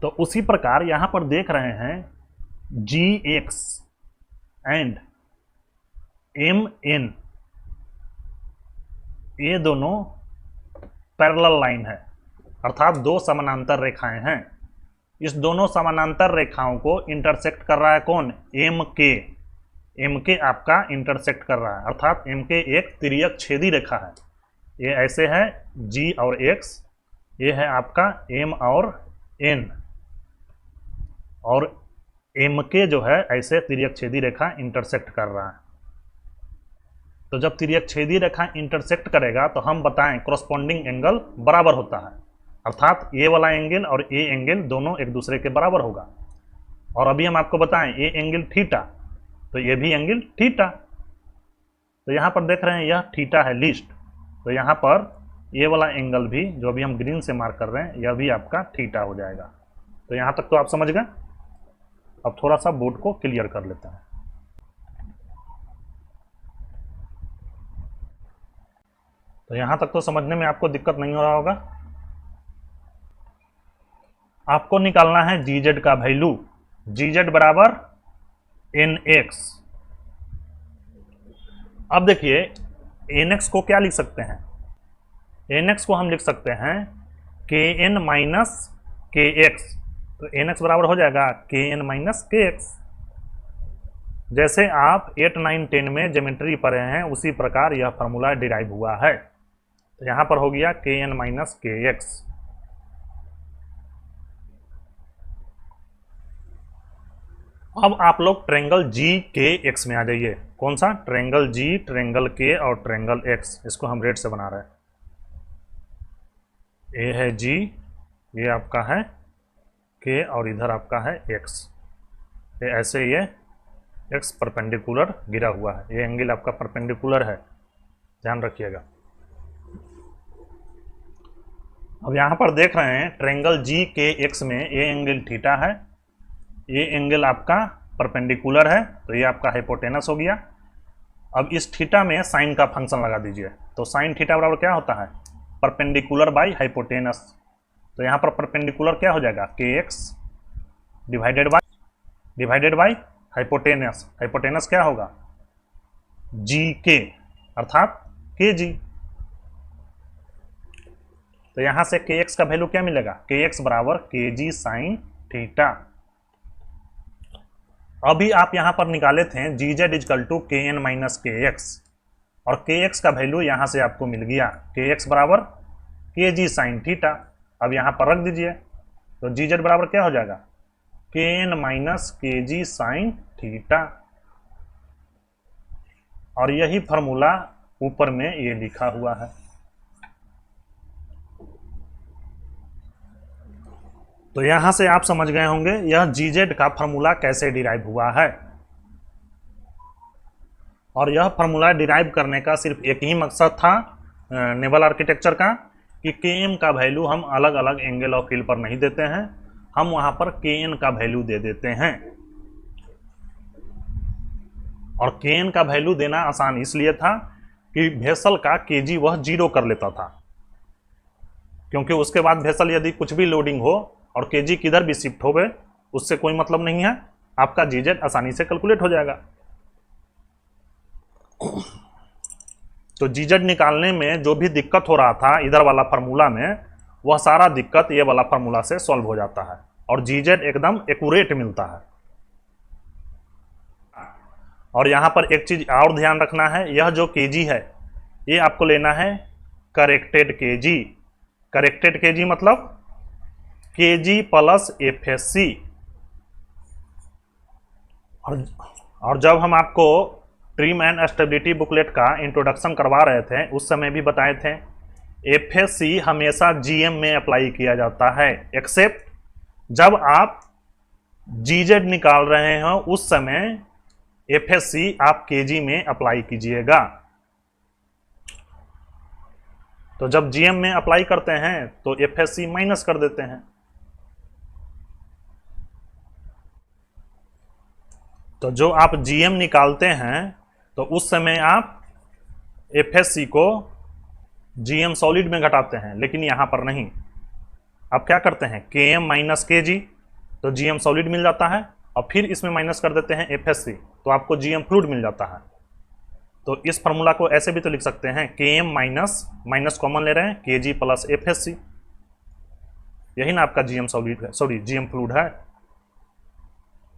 तो उसी प्रकार यहां पर देख रहे हैं जी एक्स एंड एम एन, ये दोनों पैरेलल लाइन है, अर्थात दो समानांतर रेखाएं हैं। इस दोनों समानांतर रेखाओं को इंटरसेक्ट कर रहा है कौन? एम के। एम के आपका इंटरसेक्ट कर रहा है, अर्थात एम के एक तिर्यक छेदी रेखा है। ये ऐसे है जी और एक्स, ये है आपका एम और एन, और एम के जो है ऐसे तिर्यक छेदी रेखा इंटरसेक्ट कर रहा है। तो जब तिर्यक छेदी रेखा इंटरसेक्ट करेगा तो हम बताएं करस्पॉन्डिंग एंगल बराबर होता है, अर्थात ये वाला एंगल और ये एंगल दोनों एक दूसरे के बराबर होगा। और अभी हम आपको बताएं ये एंगल थीटा, तो ये भी एंगल थीटा। तो यहाँ पर देख रहे हैं यह थीटा है लीस्ट, तो यहाँ पर ये वाला एंगल भी जो अभी हम ग्रीन से मार्क कर रहे हैं यह भी आपका थीटा हो जाएगा। तो यहाँ तक तो आप समझ गए। अब थोड़ा सा बोर्ड को क्लियर कर लेते हैं। तो यहाँ तक तो समझने में आपको दिक्कत नहीं हो रहा होगा। आपको निकालना है जी जेड का वैल्यू। जी जेड बराबर एन एक्स। अब देखिए एन एक्स को क्या लिख सकते हैं? एन एक्स को हम लिख सकते हैं के एन माइनस के एक्स। तो एन एक्स बराबर हो जाएगा के एन माइनस के एक्स। जैसे आप 8, 9, 10 में ज्योमेट्री पढ़े हैं उसी प्रकार यह फार्मूला डिराइव हुआ है। तो यहां पर हो गया के एन माइनस के एक्स। अब आप लोग ट्रायंगल जी के एक्स में आ जाइए। कौन सा? ट्रायंगल जी, ट्रायंगल के और ट्रायंगल एक्स। इसको हम रेड से बना रहे हैं। ए है जी, ये आपका है के, और इधर आपका है एक्स। ये ऐसे ये एक्स परपेंडिकुलर गिरा हुआ है, ये एंगल आपका परपेंडिकुलर है, ध्यान रखिएगा। अब यहाँ पर देख रहे हैं ट्रायंगल जी के एक्स में ये एंगल थीटा है, ये एंगल आपका परपेंडिकुलर है, तो ये आपका हाइपोटेनस हो गया। अब इस थीटा में साइन का फंक्शन लगा दीजिए। तो साइन थीटा बराबर क्या होता है? Perpendicular by hypotenuse. तो यहाँ पर परपेंडिकुलर क्या हो जाएगा? के x divided by hypotenuse. Hypotenuse क्या होगा? जी के, अर्थात के जी। तो यहां से के एक्स का वैल्यू क्या मिलेगा? के एक्स बराबर के जी साइन थीटा। अभी आप यहां पर निकाले थे जी जेड इजकल टू के एन माइनस के एक्स, और के एक्स का वैल्यू यहां से आपको मिल गया, के एक्स बराबर के जी साइन थीटा। अब यहां पर रख दीजिए, तो जी जेड बराबर क्या हो जाएगा, के एन माइनस के जी साइन थीटा। और यही फॉर्मूला ऊपर में ये लिखा हुआ है। तो यहां से आप समझ गए होंगे यह जी जेड का फॉर्मूला कैसे डिराइव हुआ है। और यह फॉर्मूला डिराइव करने का सिर्फ एक ही मकसद था नेवल आर्किटेक्चर का, कि के एम का वैल्यू हम अलग अलग एंगल ऑफ हिल पर नहीं देते हैं, हम वहां पर के एन का वैल्यू दे देते हैं। और के एन का वैल्यू देना आसान इसलिए था कि वेसल का केजी वह 0 कर लेता था, क्योंकि उसके बाद वेसल यदि कुछ भी लोडिंग हो और केजी किधर भी शिफ्ट हो गए उससे कोई मतलब नहीं है, आपका जीजेड आसानी से कैलकुलेट हो जाएगा। तो जीजेड निकालने में जो भी दिक्कत हो रहा था इधर वाला फार्मूला में, वह सारा दिक्कत ये वाला फार्मूला से सॉल्व हो जाता है और जीजेड एकदम एक्यूरेट मिलता है। और यहां पर एक चीज और ध्यान रखना है, यह जो केजी है ये आपको लेना है करेक्टेड केजी। करेक्टेड केजी मतलब केजी प्लस एफएससी। और जब हम आपको ट्रिम एंड स्टेबिलिटी बुकलेट का इंट्रोडक्शन करवा रहे थे उस समय भी बताए थे एफएससी हमेशा जीएम में अप्लाई किया जाता है, एक्सेप्ट जब आप जीजेड निकाल रहे हो उस समय एफएससी आप केजी में अप्लाई कीजिएगा। तो जब जीएम में अप्लाई करते हैं तो एफएससी माइनस कर देते हैं। तो जो आप जीएम निकालते हैं तो उस समय आप एफएससी को जीएम सॉलिड में घटाते हैं, लेकिन यहां पर नहीं। आप क्या करते हैं, केएम माइनस केजी, तो जीएम सॉलिड मिल जाता है और फिर इसमें माइनस कर देते हैं एफएससी, तो आपको जीएम फ्लूइड मिल जाता है। तो इस फार्मूला को ऐसे भी तो लिख सकते हैं, केएम माइनस माइनस कॉमन ले रहे हैं, केजी प्लस एफएससी, यही ना आपका जीएम सॉलिड है, सॉरी जीएम फ्लूइड है।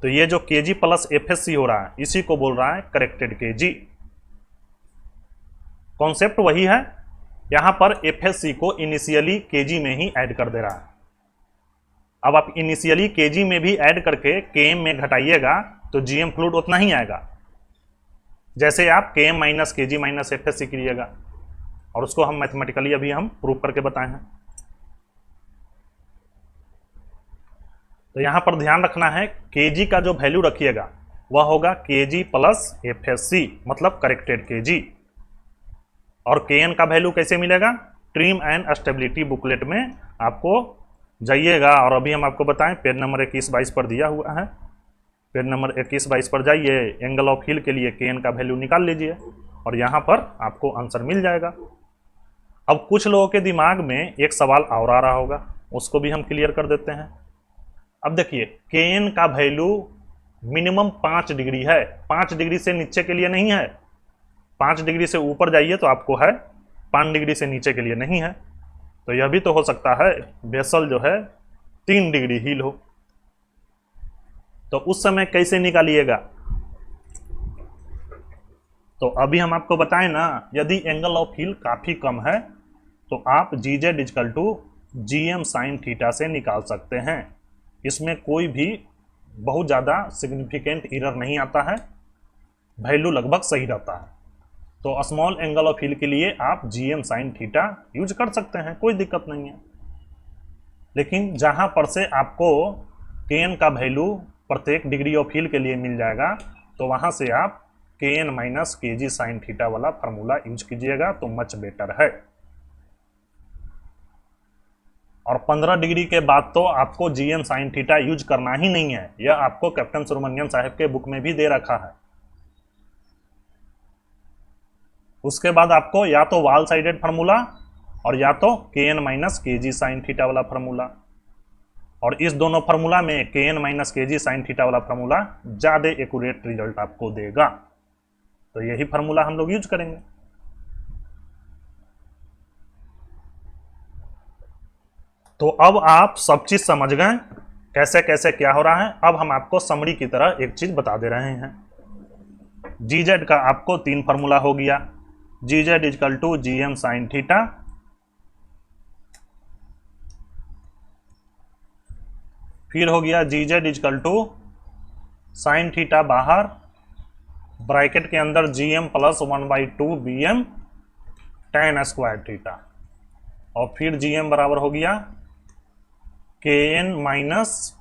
तो ये जो केजी प्लस एफएससी हो रहा है इसी को बोल रहा है करेक्टेड केजी। कॉन्सेप्ट वही है, यहां पर एफएससी को इनिशियली केजी में ही ऐड कर दे रहा है। अब आप इनिशियली केजी में भी ऐड करके केएम में घटाइएगा तो जीएम फ्लूइड उतना ही आएगा जैसे आप KM minus KG minus FSC कीजिएगा, और उसको हम मैथमेटिकली अभी हम प्रूव करके बताए हैं। तो यहां पर ध्यान रखना है केजी का जो वैल्यू रखिएगा वह होगा केजी प्लस एफएससी, मतलब करेक्टेड केजी। और केएन का वैल्यू कैसे मिलेगा, ट्रिम एंड स्टेबिलिटी बुकलेट में आपको जाइएगा, और अभी हम आपको बताएं पेज नंबर 21-22 पर दिया हुआ है। पेज नंबर 21-22 पर जाइए, एंगल ऑफ हिल के लिए केएन का वैल्यू निकाल लीजिए और यहां पर आपको आंसर मिल जाएगा। अब कुछ लोगों के दिमाग में एक सवाल और आ रहा होगा, उसको भी हम क्लियर कर देते हैं। अब देखिए केएन का वैल्यू मिनिमम 5 डिग्री है, 5 डिग्री से नीचे के लिए नहीं है। 5 डिग्री से ऊपर जाइए तो आपको है, 5 डिग्री से नीचे के लिए नहीं है। तो यह भी तो हो सकता है वेसल जो है 3 डिग्री हील हो, तो उस समय कैसे निकालिएगा। तो अभी हम आपको बताएं ना, यदि एंगल ऑफ हिल काफी कम है तो आप GZ equal to GM sine theta से निकाल सकते हैं। इसमें कोई भी बहुत ज़्यादा सिग्निफिकेंट एरर नहीं आता है, वैल्यू लगभग सही रहता है। तो स्मॉल एंगल ऑफ हिल के लिए आप जीएम साइन थीटा यूज कर सकते हैं, कोई दिक्कत नहीं है। लेकिन जहां पर से आपको केएन का वैल्यू प्रत्येक डिग्री ऑफ हिल के लिए मिल जाएगा तो वहां से आप KN minus KG sine theta वाला फार्मूला यूज कीजिएगा तो मच बेटर है। और 15 डिग्री के बाद तो आपको जीएम साइन थीटा यूज करना ही नहीं है, यह आपको कैप्टन सुब्रमण्यम साहब के बुक में भी दे रखा है। उसके बाद आपको या तो वाल साइडेड फार्मूला और या तो KN minus KG sine theta वाला फार्मूला, और इस दोनों फार्मूला में KN minus KG sine theta वाला फार्मूला ज्यादा एक्यूरेट रिजल्ट आपको देगा। तो यही फार्मूला हम लोग यूज करेंगे। तो अब आप सब चीज समझ गए कैसे कैसे क्या हो रहा है। अब हम आपको समरी की तरह एक चीज बता दे रहे हैं। जी जेड का आपको 3 फार्मूला हो गया, G Z is equal to G M sine theta, फिर हो गया G Z is equal to sine theta बाहर, ब्रैकेट के अंदर G M plus 1/2 B M tan square theta, और फिर जी एम बराबर हो गया के एन माइनस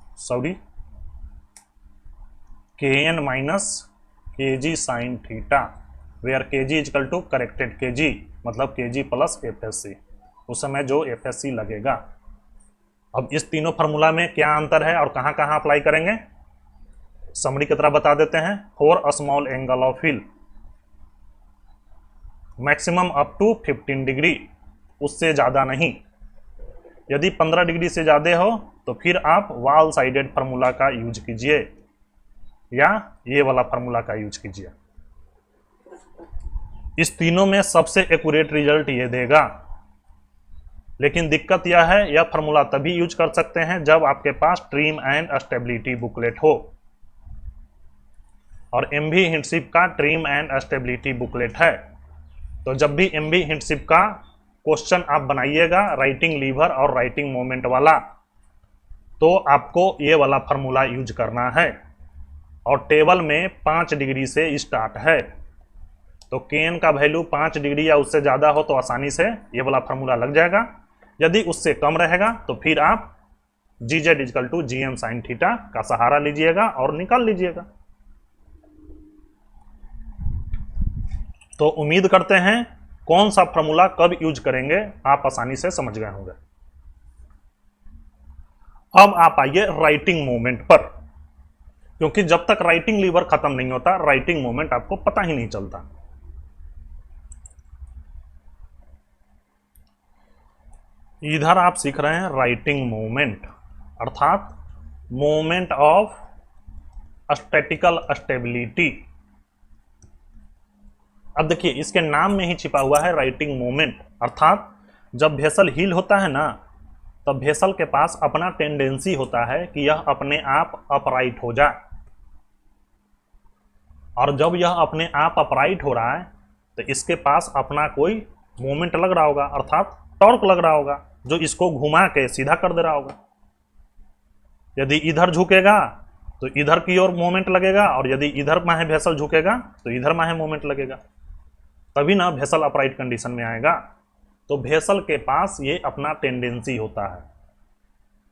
के जी साइन थीटा, वेयर के जी इजकल टू करेक्टेड के जी, मतलब के जी प्लस एफ एस सी, उस समय जो एफ एस सी लगेगा। अब इस तीनों फार्मूला में क्या अंतर है और कहां कहां अप्लाई करेंगे, समरी की तरह बता देते हैं। For a small angle of heel maximum up to 15 degree, उससे ज़्यादा नहीं। यदि 15 डिग्री से ज़्यादा हो तो फिर आप वॉल साइडेड फार्मूला का यूज कीजिए या ये वाला फार्मूला का यूज कीजिए। इस तीनों में सबसे एक्यूरेट रिजल्ट ये देगा। लेकिन दिक्कत यह है, यह फार्मूला तभी यूज कर सकते हैं जब आपके पास ट्रिम एंड स्टेबिलिटी बुकलेट हो, और एमवी हिंडशिप का ट्रिम एंड स्टेबिलिटी बुकलेट है। तो जब भी एमवी हिंडशिप का क्वेश्चन आप बनाइएगा राइटिंग लीवर और राइटिंग मोमेंट वाला, तो आपको ये वाला फार्मूला यूज करना है, और टेबल में 5 डिग्री से स्टार्ट है। तो केन का वैल्यू 5 डिग्री या उससे ज़्यादा हो तो आसानी से ये वाला फार्मूला लग जाएगा। यदि उससे कम रहेगा तो फिर आप G Z is equal to G M sine theta का सहारा लीजिएगा और निकाल लीजिएगा। तो उम्मीद करते हैं कौन सा फार्मूला कब यूज करेंगे आप आसानी से समझ गए होंगे। अब आप आइए राइटिंग मोमेंट पर, क्योंकि जब तक राइटिंग लीवर खत्म नहीं होता राइटिंग मोमेंट आपको पता ही नहीं चलता। इधर आप सीख रहे हैं राइटिंग मोमेंट, अर्थात मोमेंट ऑफ स्टैटिकल स्टेबिलिटी। अब देखिए इसके नाम में ही छिपा हुआ है राइटिंग मोमेंट, अर्थात जब वेसल हील होता है ना, तब वेसल के पास अपना टेंडेंसी होता है कि यह अपने आप अपराइट हो जाए, और जब यह अपने आप अपराइट हो रहा है तो इसके पास अपना कोई मोमेंट लग रहा होगा, अर्थात टॉर्क लग रहा होगा, जो इसको घुमा के सीधा कर दे रहा होगा। यदि इधर झुकेगा तो इधर की ओर मोमेंट लगेगा, और यदि इधर माहे वेसल झुकेगा तो इधर माहे मोमेंट लगेगा, तभी ना वेसल अपराइट कंडीशन में आएगा। तो वेसल के पास ये अपना टेंडेंसी होता है,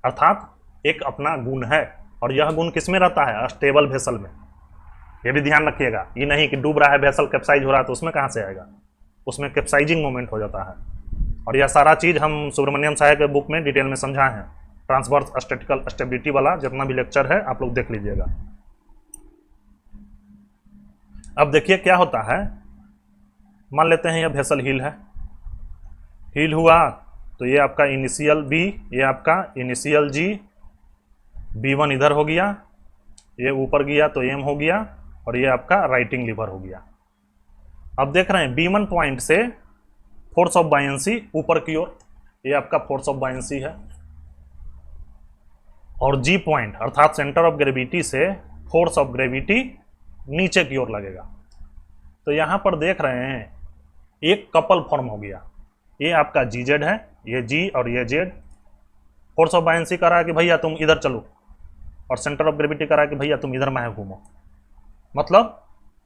अर्थात एक अपना गुण है, और यह गुण किस में रहता है, स्टेबल वेसल में। ये भी ध्यान रखिएगा, ये नहीं कि डूब रहा है वेसल कैप्साइज हो रहा है तो उसमें कहाँ से आएगा, उसमें कैप्साइजिंग मोमेंट हो जाता है। और यह सारा चीज़ हम सुब्रमण्यम साहे के बुक में डिटेल में समझाए हैं, ट्रांसवर्स स्टैटिकल स्टेबिलिटी वाला जितना भी लेक्चर है आप लोग देख लीजिएगा। अब देखिए क्या होता है, मान लेते हैं यह वेसल हील है, हील हुआ तो ये आपका इनिशियल बी, ये आपका इनिशियल जी, B1 इधर हो गया, ये ऊपर गया तो एम हो गया, और ये आपका राइटिंग लीवर हो गया। अब देख रहे हैं B1 पॉइंट से फोर्स ऑफ बायंसी ऊपर की ओर, ये आपका फोर्स ऑफ बायंसी है, और G पॉइंट अर्थात सेंटर ऑफ ग्रेविटी से फोर्स ऑफ ग्रेविटी नीचे की ओर लगेगा। तो यहां पर देख रहे हैं एक कपल फॉर्म हो गया, ये आपका जी जेड है, ये जी और ये जेड। फोर्स ऑफ बायंसी कह रहा है कि भैया तुम इधर चलो, और सेंटर ऑफ ग्रेविटी कह रहा है कि भैया तुम इधर में घूमो। मतलब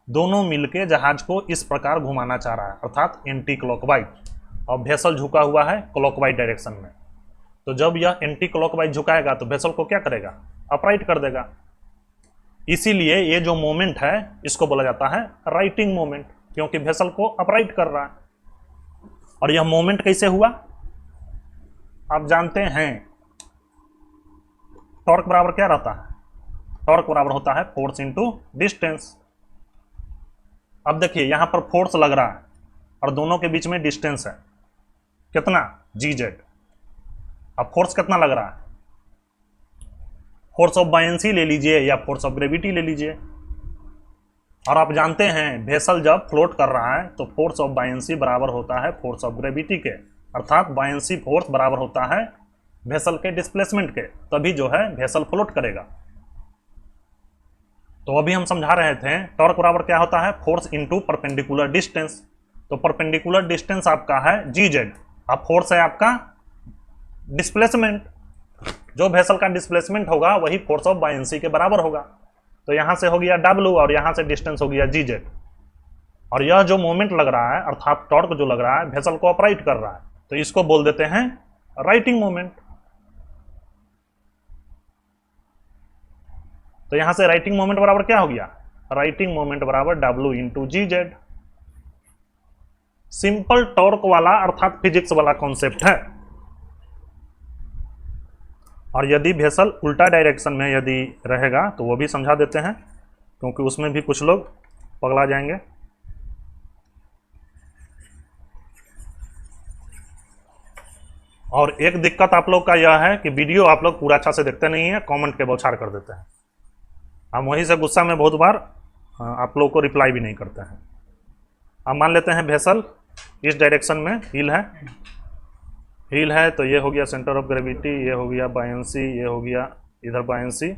दोनों मिलके जहाज को इस प्रकार घुमाना चाह रहा है, अर्थात एंटी क्लॉकवाइज, और वेसल झुका हुआ है क्लॉकवाइज डायरेक्शन में। तो जब यह एंटी क्लॉकवाइज झुकाएगा तो वेसल को क्या करेगा, अपराइट कर देगा। इसीलिए ये जो मोमेंट है इसको बोला जाता है राइटिंग मोमेंट, क्योंकि वेसल को अपराइट कर रहा है। और यह मोमेंट कैसे हुआ आप जानते हैं, टॉर्क बराबर क्या रहता है, टॉर्क बराबर होता है फोर्स इंटू डिस्टेंस। अब देखिए यहां पर फोर्स लग रहा है और दोनों के बीच में डिस्टेंस है कितना, जी जेड। अब फोर्स कितना लग रहा है, फोर्स ऑफ बायंसी ले लीजिए या फोर्स ऑफ ग्रेविटी ले लीजिए। और आप जानते हैं वेसल जब फ्लोट कर रहा है तो फोर्स ऑफ बायंसी बराबर होता है फोर्स ऑफ ग्रेविटी के, अर्थात बायंसी फोर्स बराबर होता है वेसल के डिस्प्लेसमेंट के, तभी जो है वेसल फ्लोट करेगा। तो अभी हम समझा रहे थे टॉर्क बराबर क्या होता है, फोर्स इनटू परपेंडिकुलर डिस्टेंस। तो परपेंडिकुलर डिस्टेंस आपका है जीजेड, अब फोर्स है आपका डिस्प्लेसमेंट। जो वेसल का डिस्प्लेसमेंट होगा वही फोर्स ऑफ बायंसी के बराबर होगा। तो यहां से हो गया डब्ल्यू और यहां से डिस्टेंस हो गया जीजेड। और यह जो मोमेंट लग रहा है अर्थात टॉर्क जो लग रहा है वेसल को ऑपरेट कर रहा है, तो इसको बोल देते हैं राइटिंग मोमेंट। तो यहां से राइटिंग मोमेंट बराबर क्या हो गया, राइटिंग मोमेंट बराबर W into G Z. Simple torque वाला अर्थात फिजिक्स वाला कॉन्सेप्ट है। और यदि वेसल उल्टा डायरेक्शन में यदि रहेगा तो वो भी समझा देते हैं, क्योंकि उसमें भी कुछ लोग पगला जाएंगे। और एक दिक्कत आप लोग का यह है कि वीडियो आप लोग पूरा अच्छा से देखते नहीं है, कमेंट के बौछार कर देते हैं। हम वहीं से गुस्सा में बहुत बार आप लोग को रिप्लाई भी नहीं करते हैं। अब मान लेते हैं वेसल इस डायरेक्शन में हील है, तो ये हो गया सेंटर ऑफ ग्रेविटी, ये हो गया बायंसी, ये हो गया इधर बायंसी,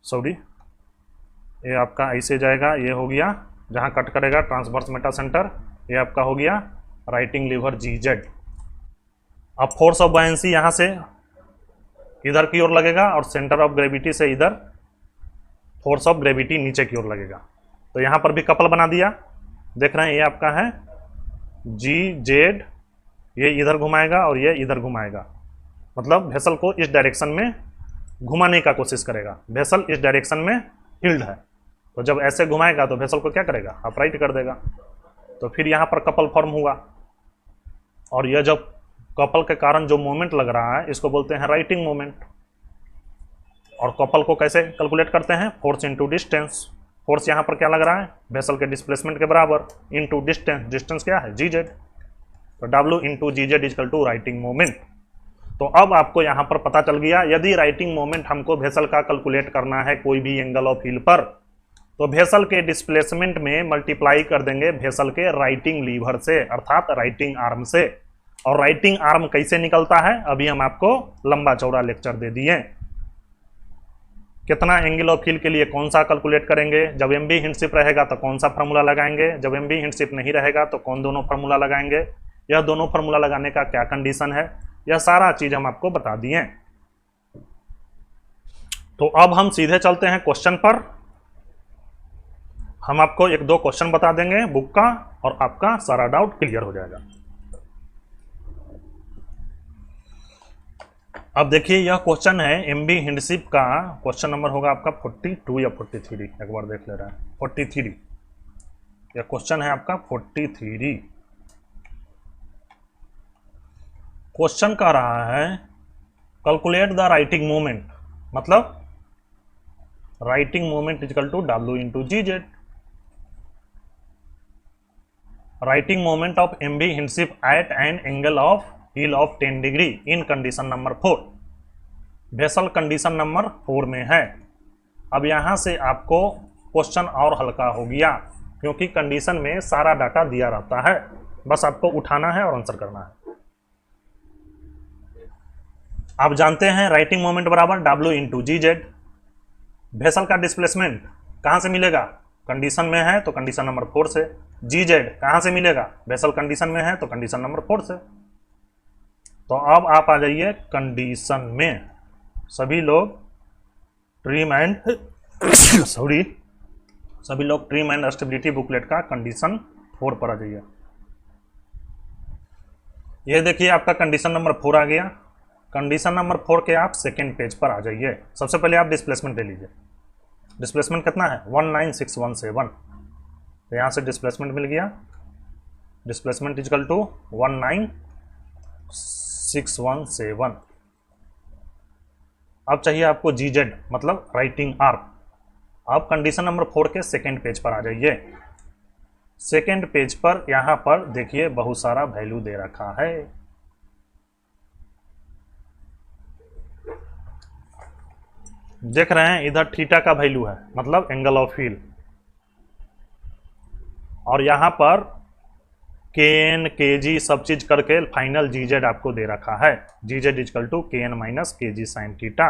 सॉरी ये आपका ऐसे जाएगा, ये हो गया जहाँ कट करेगा ट्रांसवर्स मेटा सेंटर, ये आपका हो गया राइटिंग लीवर जी जेड। अब फोर्स ऑफ बायंसी यहाँ से इधर की ओर लगेगा और सेंटर ऑफ ग्रेविटी से इधर फोर्स ऑफ ग्रेविटी नीचे की ओर लगेगा। तो यहाँ पर भी कपल बना दिया, देख रहे हैं ये आपका है जी जेड, ये इधर घुमाएगा और ये इधर घुमाएगा, मतलब वेसल को इस डायरेक्शन में घुमाने का कोशिश करेगा। वेसल इस डायरेक्शन में हिल्ड है, तो जब ऐसे घुमाएगा तो वेसल को क्या करेगा, अपराइट कर देगा। तो फिर यहाँ पर कपल फॉर्म हुआ, और यह जब कपल के कारण जो मोमेंट लग रहा है इसको बोलते हैं राइटिंग मोमेंट। और कपल को कैसे कैलकुलेट करते हैं, फोर्स इनटू डिस्टेंस। फोर्स यहाँ पर क्या लग रहा है, वेसल के डिस्प्लेसमेंट के बराबर, इनटू डिस्टेंस, डिस्टेंस क्या है जी जेड, तो W into G Z is equal to righting moment. तो अब आपको यहाँ पर पता चल गया, यदि राइटिंग मोमेंट हमको वेसल का कैलकुलेट करना है कोई भी एंगल ऑफ हिल पर, तो वेसल के डिस्प्लेसमेंट में मल्टीप्लाई कर देंगे वेसल के राइटिंग लीवर से अर्थात राइटिंग आर्म से। और राइटिंग आर्म कैसे निकलता है अभी हम आपको लंबा चौड़ा लेक्चर दे दिए। कितना एंगल ऑफ हिल के लिए कौन सा कैलकुलेट करेंगे, जब एम बी हिंडशिप रहेगा तो कौन सा फार्मूला लगाएंगे, जब एम बी हिंडशिप नहीं रहेगा तो कौन दोनों फार्मूला लगाएंगे, यह दोनों फार्मूला लगाने का क्या कंडीशन है, यह सारा चीज हम आपको बता दिए। तो अब हम सीधे चलते हैं क्वेश्चन पर। हम आपको एक दो क्वेश्चन बता देंगे बुक का और आपका सारा डाउट क्लियर हो जाएगा। अब देखिए यह क्वेश्चन है एमबी हिंडशिप का, क्वेश्चन नंबर होगा आपका 42 या 43, एक बार देख ले रहा है 43। यह क्वेश्चन है आपका 43। क्वेश्चन कह रहा है कैलकुलेट द राइटिंग मोमेंट, मतलब righting moment is equal to W into G Z. Righting moment of MB Hindship at an angle of heel of 10 degree in condition number 4। Vessel condition number 4 में है। अब यहां से आपको क्वेश्चन और हल्का हो गया, क्योंकि कंडीशन में सारा डाटा दिया रहता है, बस आपको उठाना है और आंसर करना है। आप जानते हैं राइटिंग मोमेंट बराबर W into G Z. Vessel का डिस्प्लेसमेंट कहां से मिलेगा, कंडीशन में है तो कंडीशन नंबर 4 से। जी जेड कहां से मिलेगा, वेसल कंडीशन में है तो कंडीशन नंबर 4 से। तो अब आप आ जाइए कंडीशन में, सभी लोग ट्रिम एंड सभी लोग ट्रिम एंड स्टेबिलिटी बुकलेट का कंडीशन 4 पर आ जाइए। ये देखिए आपका कंडीशन नंबर 4 आ गया। कंडीशन नंबर 4 के आप सेकेंड पेज पर आ जाइए। सबसे पहले आप डिस्प्लेसमेंट ले लीजिए। डिस्प्लेसमेंट कितना है 19617, तो यहाँ से डिस्प्लेसमेंट मिल गया। Displacement is equal to 19617। अब चाहिए आपको जी जेड मतलब राइटिंग आर्म। अब कंडीशन नंबर 4 के सेकेंड पेज पर आ जाइए। सेकेंड पेज पर यहां पर देखिए बहुत सारा वैल्यू दे रखा है। देख रहे हैं इधर थीटा का वैल्यू है, मतलब एंगल ऑफ हिल, और यहां पर के एन के जी सब चीज करके फाइनल जी जेड आपको दे रखा है, जी जेड इजकल टू के एन माइनस के जी साइन थीटा।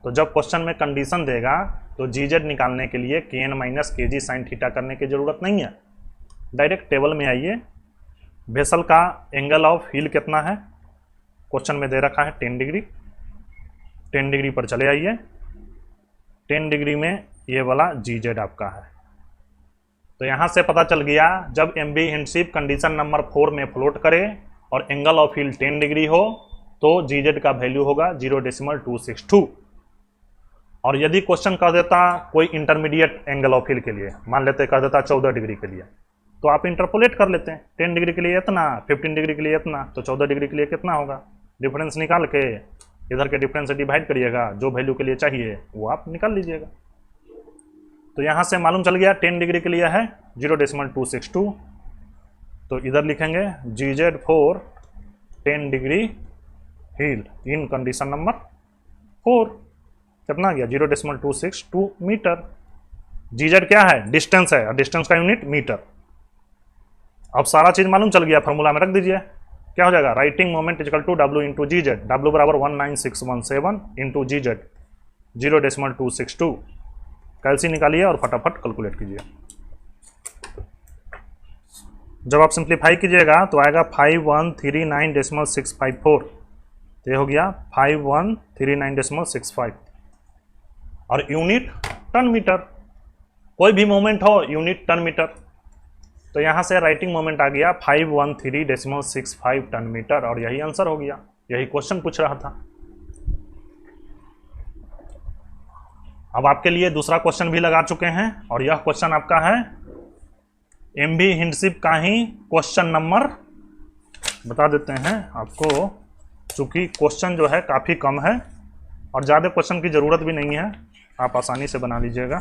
तो जब क्वेश्चन में कंडीशन देगा तो जी जेड निकालने के लिए के एन माइनस के जी साइन थीटा करने की जरूरत नहीं है, डायरेक्ट टेबल में आइए। वेसल का एंगल ऑफ हील कितना है, क्वेश्चन में दे रखा है 10 डिग्री, 10 डिग्री पर चले आइए। 10 डिग्री में ये वाला जी जेड आपका है। तो यहाँ से पता चल गया जब एम बी हिंडशिप कंडीशन नंबर 4 में फ्लोट करे और एंगल ऑफ हील 10 डिग्री हो तो जी जेड का वैल्यू होगा 0.262। और यदि क्वेश्चन कर देता कोई इंटरमीडिएट एंगल ऑफ हील के लिए, मान लेते कर देता 14 डिग्री के लिए, तो आप इंटरपोलेट कर लेते हैं, 10 डिग्री के लिए इतना, 15 डिग्री के लिए इतना, तो 14 डिग्री के लिए कितना होगा, डिफरेंस निकाल के इधर के डिफरेंस से डिवाइड करिएगा, जो वैल्यू के लिए चाहिए वो आप निकाल लीजिएगा। तो यहाँ से मालूम चल गया 10 डिग्री के लिए है 0.262, तो इधर लिखेंगे G Z for 10 degree heel in condition number 4, कितना गया 0.262 मीटर। जी जेड क्या है, डिस्टेंस है, और डिस्टेंस का यूनिट मीटर। अब सारा चीज मालूम चल गया, फॉर्मूला में रख दीजिए, क्या हो जाएगा, righting moment is equal to W into G Z, W बराबर 19617 इंटू जी जेड 0.262। कैलसी निकालिए और फटाफट कैलकुलेट कीजिए। जब आप सिंप्लीफाई कीजिएगा तो आएगा 5139.654, तो ये हो गया 5139.65, और यूनिट टन मीटर, कोई भी मोमेंट हो यूनिट टन मीटर। तो यहाँ से राइटिंग मोमेंट आ गया 513.65 टन मीटर, और यही आंसर हो गया, यही क्वेश्चन पूछ रहा था। अब आपके लिए दूसरा क्वेश्चन भी लगा चुके हैं, और यह क्वेश्चन आपका है एमबी हिंडशिप का ही क्वेश्चन नंबर, बता देते हैं आपको, चूंकि क्वेश्चन जो है काफ़ी कम है और ज़्यादा क्वेश्चन की ज़रूरत भी नहीं है, आप आसानी से बना लीजिएगा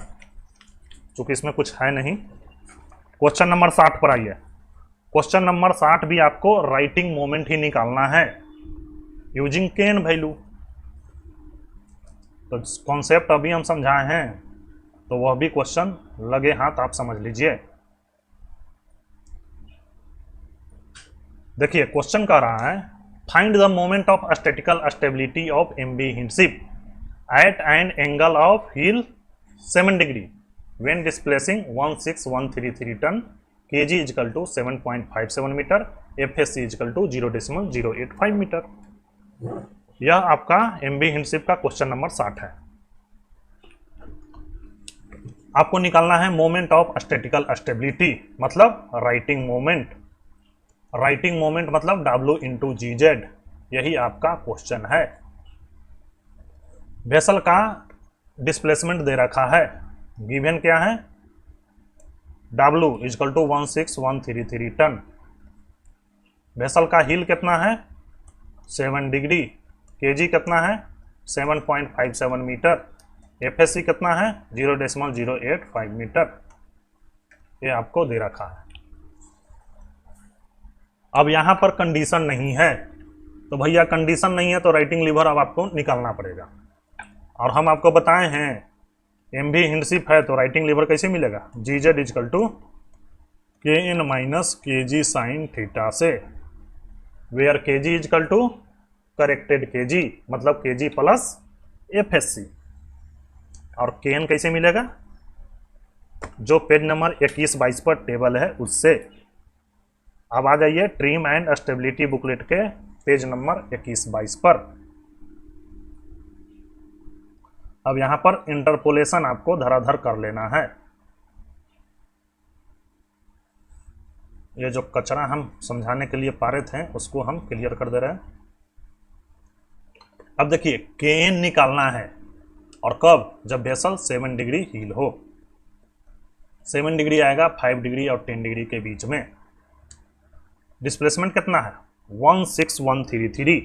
चूंकि इसमें कुछ है नहीं। क्वेश्चन नंबर 60 पर आइए। क्वेश्चन नंबर 60 भी आपको राइटिंग मोमेंट ही निकालना है यूजिंग केन वैल्यू। तो कॉन्सेप्ट अभी हम समझाए हैं, तो वह भी क्वेश्चन लगे हाथ आप समझ लीजिए। देखिए क्वेश्चन कह रहा है find the moment of statical stability of MB Hindship at an angle of heel 7 degree when displacing 16133 ton, kg is equal to 7.57 metre, FSC is equal to 0.085 metre. यह आपका एमबी हिंडशिप का क्वेश्चन नंबर 60 है। आपको निकालना है मोमेंट ऑफ स्टैटिकल स्टेबिलिटी, मतलब righting moment. Writing moment मतलब W into G Z, यही आपका क्वेश्चन है। वेसल का डिस्प्लेसमेंट दे रखा है, गिवन क्या है, W is equal to 16133 ton. Vessel का हील कितना है 7 डिग्री, kg कितना है 7.57 मीटर, FSC कितना है 0.085 मीटर, ये आपको दे रखा है। अब यहाँ पर कंडीशन नहीं है, तो भैया कंडीशन नहीं है तो राइटिंग लीवर अब आपको निकालना पड़ेगा। और हम आपको बताए हैं एमबी हिंडशिप है तो राइटिंग लीवर कैसे मिलेगा, जी जेड इजकल टू के एन माइनस के जी साइन थीटा से, वेयर के जी इजकल टू करेक्टेड के जी, मतलब के जी प्लस FSC। और के एन कैसे मिलेगा, जो पेज नंबर 21-22 पर टेबल है उससे। अब आ जाइए ट्रिम एंड स्टेबिलिटी बुकलेट के पेज नंबर 21-22 पर। अब यहां पर इंटरपोलेशन आपको धराधर कर लेना है। ये जो कचरा हम समझाने के लिए पारित हैं उसको हम क्लियर कर दे रहे हैं। अब देखिए केन निकालना है, और कब, जब वेसल 7 डिग्री हील हो। 7 डिग्री आएगा 5 डिग्री और 10 डिग्री के बीच में। डिस्प्लेसमेंट कितना है 16133।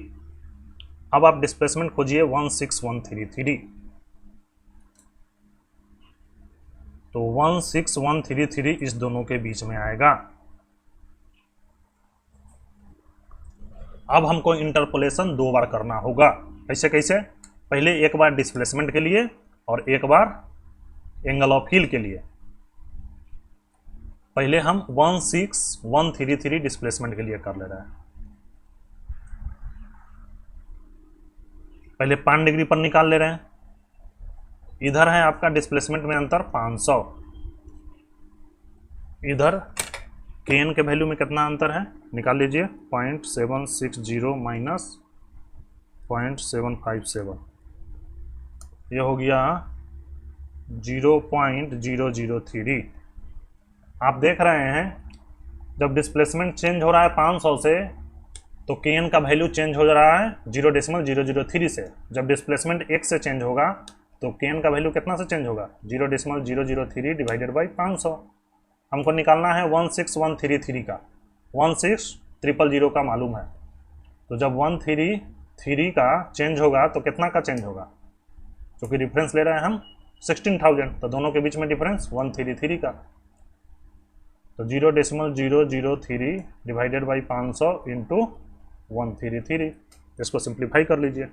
अब आप डिस्प्लेसमेंट खोजिए 16133, तो 16133 इस दोनों के बीच में आएगा। अब हमको इंटरपोलेशन 2 बार करना होगा। कैसे कैसे, पहले एक बार डिस्प्लेसमेंट के लिए और एक बार एंगल ऑफ हील के लिए। पहले हम 16133 डिस्प्लेसमेंट के लिए कर ले रहे हैं। पहले 5 डिग्री पर निकाल ले रहे हैं। इधर है आपका डिस्प्लेसमेंट में अंतर 500, इधर kn के वैल्यू में कितना अंतर है निकाल लीजिए, 0.760 माइनस 0.757, ये हो गया 0.003। आप देख रहे हैं जब डिस्प्लेसमेंट चेंज हो रहा है 500 से तो kn का वैल्यू चेंज हो रहा है 0.003 से। जब डिस्प्लेसमेंट 1 से चेंज होगा तो kn का वैल्यू कितना से चेंज होगा, 0.003 डिवाइडेड बाई 500। हमको निकालना है 16133 का, 16000 का मालूम है। तो जब 133 का चेंज होगा तो कितना का चेंज होगा, क्योंकि डिफरेंस ले रहे हैं हम 16000, तो दोनों के बीच में डिफरेंस 133 का। तो 0.003 डिवाइडेड बाई 500 इंटू 133, इसको सिंप्लीफाई कर लीजिए।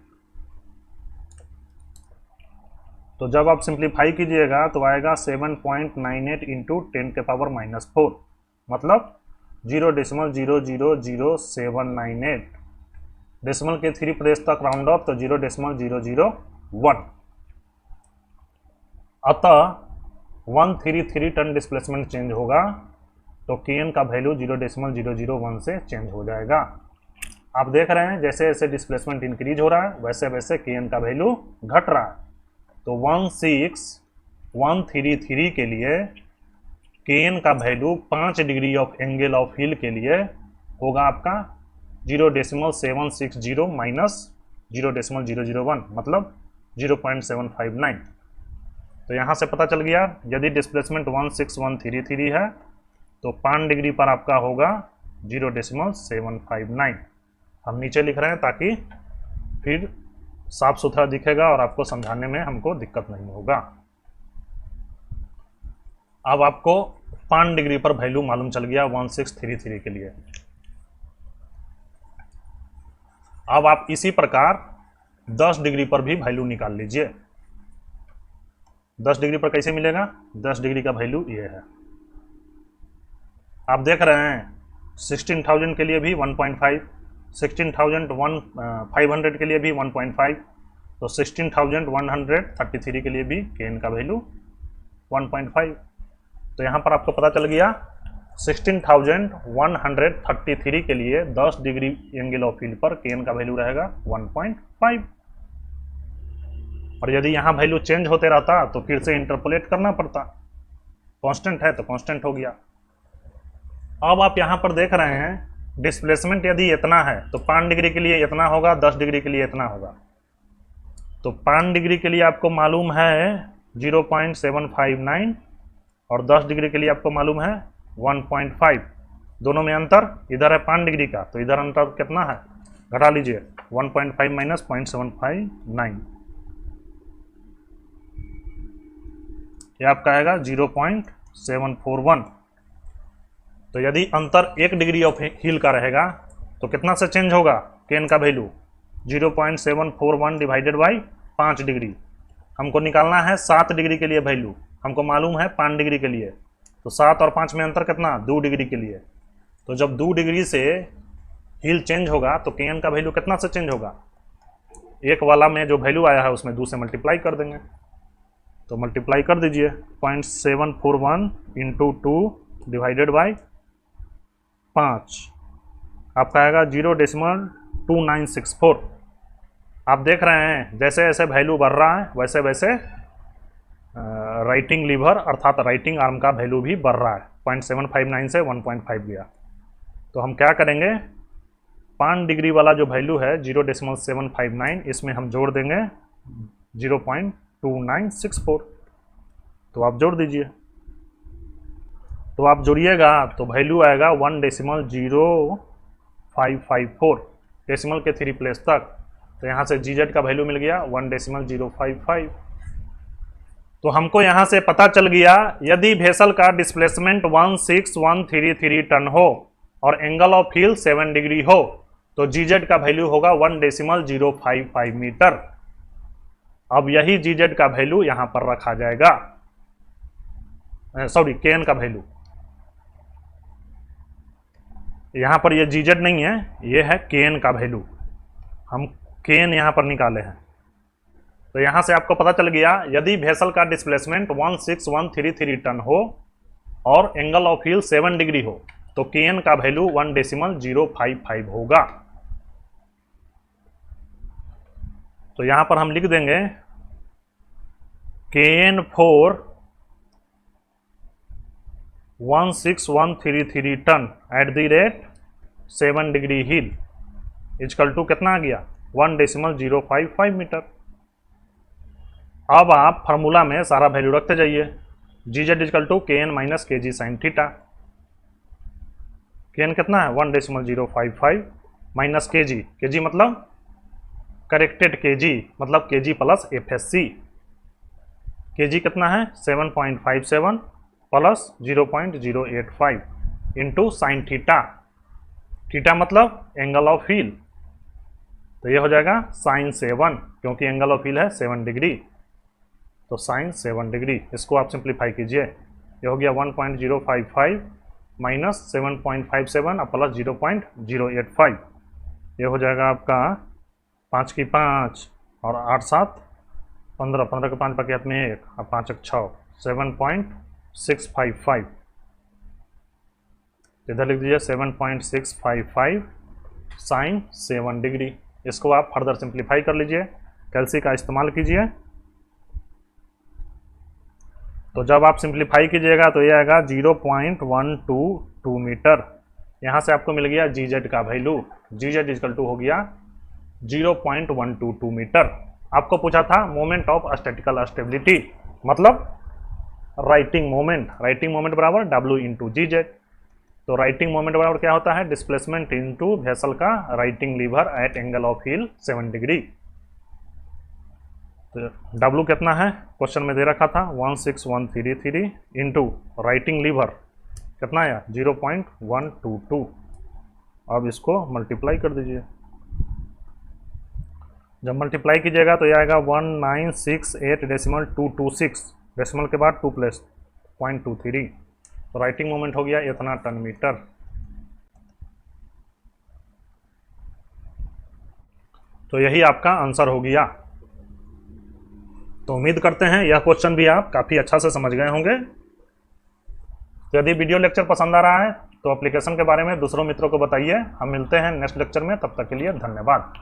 तो जब आप सिंप्लीफाई कीजिएगा तो आएगा 7.98 इंटू 10⁻⁻4, मतलब 0.000798। डेसिमल के 3 प्लेस तक राउंड ऑफ तो 0.001। अतः 133 टन डिस्प्लेसमेंट चेंज होगा तो kn का वैल्यू 0.001 से चेंज हो जाएगा। आप देख रहे हैं जैसे जैसे डिस्प्लेसमेंट इंक्रीज हो रहा है वैसे वैसे kn का वैल्यू घट रहा है। तो 16133 के लिए kn का value 5 degree of angle of heel के लिए होगा आपका 0.760 माइनस 0.001, मतलब 0.759। तो यहाँ से पता चल गया यदि डिस्प्लेसमेंट 16133 है तो 5 डिग्री पर आपका होगा 0.759। हम नीचे लिख रहे हैं ताकि फिर साफ सुथरा दिखेगा और आपको समझाने में हमको दिक्कत नहीं होगा। अब आपको 5 डिग्री पर वैल्यू मालूम चल गया 1633 के लिए। अब आप इसी प्रकार 10 डिग्री पर भी वैल्यू निकाल लीजिए। 10 डिग्री पर कैसे मिलेगा, 10 डिग्री का वैल्यू ये है। आप देख रहे हैं 16000 के लिए भी 1.5, 16500 के लिए भी 1.5, तो 16133 के लिए भी kn का वैल्यू 1.5। तो यहाँ पर आपको पता चल गया 16133 के लिए 10 डिग्री एंगल ऑफ हिल पर kn का वैल्यू रहेगा 1.5। और यदि यहाँ वैल्यू चेंज होते रहता तो फिर से इंटरपोलेट करना पड़ता, कांस्टेंट है तो कांस्टेंट हो गया। अब आप यहाँ पर देख रहे हैं डिस्प्लेसमेंट यदि इतना है तो 5 डिग्री के लिए इतना होगा, 10 डिग्री के लिए इतना होगा। तो 5 डिग्री के लिए आपको मालूम है 0.759 और 10 डिग्री के लिए आपको मालूम है 1.5। दोनों में अंतर, इधर है 5 डिग्री का तो इधर अंतर कितना है, घटा लीजिए, 1.5 माइनस 0.759, ये आपका आएगा 0.741। तो यदि अंतर 1 डिग्री ऑफ हिल का रहेगा तो कितना से चेंज होगा kn का वैल्यू, 0.741 डिवाइडेड बाई 5 डिग्री। हमको निकालना है 7 डिग्री के लिए वैल्यू, हमको मालूम है 5 डिग्री के लिए, तो 7 और 5 में अंतर कितना, 2 डिग्री के लिए। तो जब 2 डिग्री से हिल चेंज होगा तो kn का वैल्यू कितना से चेंज होगा, एक वाला में जो वैल्यू आया है उसमें 2 से मल्टीप्लाई कर देंगे। तो मल्टीप्लाई कर दीजिए, 0.741 इंटू 2 डिवाइडेड बाई 5, आपका आएगा 0.2964। आप देख रहे हैं जैसे जैसे वैल्यू बढ़ रहा है वैसे वैसे राइटिंग लीवर अर्थात राइटिंग आर्म का वैल्यू भी बढ़ रहा है, 0.759 से 1.5 गया। तो हम क्या करेंगे, 5 डिग्री वाला जो वैल्यू है 0.759 इसमें हम जोड़ देंगे 0.2964। तो आप जोड़ दीजिए, तो आप जोड़िएगा तो वैल्यू आएगा 1.0554 डेसिमल के 3 प्लेस तक। तो यहाँ से जीजेड का वैल्यू मिल गया 1.055। तो हमको यहाँ से पता चल गया यदि वेसल का डिस्प्लेसमेंट 16133 टन हो और एंगल ऑफ हिल 7 डिग्री हो तो जीजेड का वैल्यू होगा 1.055 मीटर। अब यही जीजेड का वैल्यू यहाँ पर रखा जाएगा, सॉरी kn का वैल्यू। यहाँ पर ये जीजेड नहीं है, ये है केएन का वैल्यू, हम केएन यहाँ पर निकाले हैं। तो यहाँ से आपको पता चल गया यदि वेसल का डिस्प्लेसमेंट 16133 टन हो और एंगल ऑफ हिल 7 डिग्री हो तो केएन का वैल्यू 1.055 होगा। तो यहाँ पर हम लिख देंगे KN for 16133 ton at the rate 7 degree heel is equal to कितना आ गया 1.055 मीटर। अब आप फार्मूला में सारा वैल्यू रखते जाइए। जी जेड इजकल टू के एन माइनस के जी साइन थीटा। के एन कितना है 1.055 माइनस के जी मतलब करेक्टेड के जी मतलब के जी प्लस एफ एस सी। के जी कितना है 7.57 plus 0.085 into sine theta. Theta मतलब एंगल ऑफ हिल, तो ये हो जाएगा साइन 7 क्योंकि एंगल ऑफ हिल है 7 डिग्री, तो साइन 7 डिग्री। इसको आप सिंप्लीफाई कीजिए, ये हो गया 1.055 माइनस 7.57 और प्लस 0.085, ये हो जाएगा आपका 5 की 5 और 8 7 15, 15 के 5 बाकी हाथ में 1 और 5 एक 6, 7.655। इधर लिख दीजिए 7.655 साइन 7 डिग्री। इसको आप फर्दर सिंप्लीफाई कर लीजिए, कैलसी का इस्तेमाल कीजिए। तो जब आप सिंप्लीफाई कीजिएगा तो ये आएगा 0.122 मीटर। यहाँ से आपको मिल गया जी जेड का value, G Z is equal to हो गया 0.122 मीटर। आपको पूछा था मोमेंट ऑफ स्टैटिकल स्टेबिलिटी मतलब राइटिंग मोमेंट बराबर W इंटू जी जेड। तो राइटिंग मोमेंट बराबर क्या होता है डिस्प्लेसमेंट इनटू वेसल का righting lever at angle of heel 7 degree. तो W कितना है क्वेश्चन में दे रखा था 16133 इंटू राइटिंग लीवर कितना आया 0.122। अब इसको मल्टीप्लाई कर दीजिए, जब मल्टीप्लाई कीजिएगा तो ये आएगा 1968.226, डेसिमल के बाद 2 प्लस 0.23, तो राइटिंग मोमेंट हो गया इतना टन मीटर। तो यही आपका आंसर हो गया। तो उम्मीद करते हैं यह क्वेश्चन भी आप काफ़ी अच्छा से समझ गए होंगे। तो यदि वीडियो लेक्चर पसंद आ रहा है तो एप्लीकेशन के बारे में दूसरों मित्रों को बताइए। हम मिलते हैं नेक्स्ट लेक्चर में, तब तक के लिए धन्यवाद।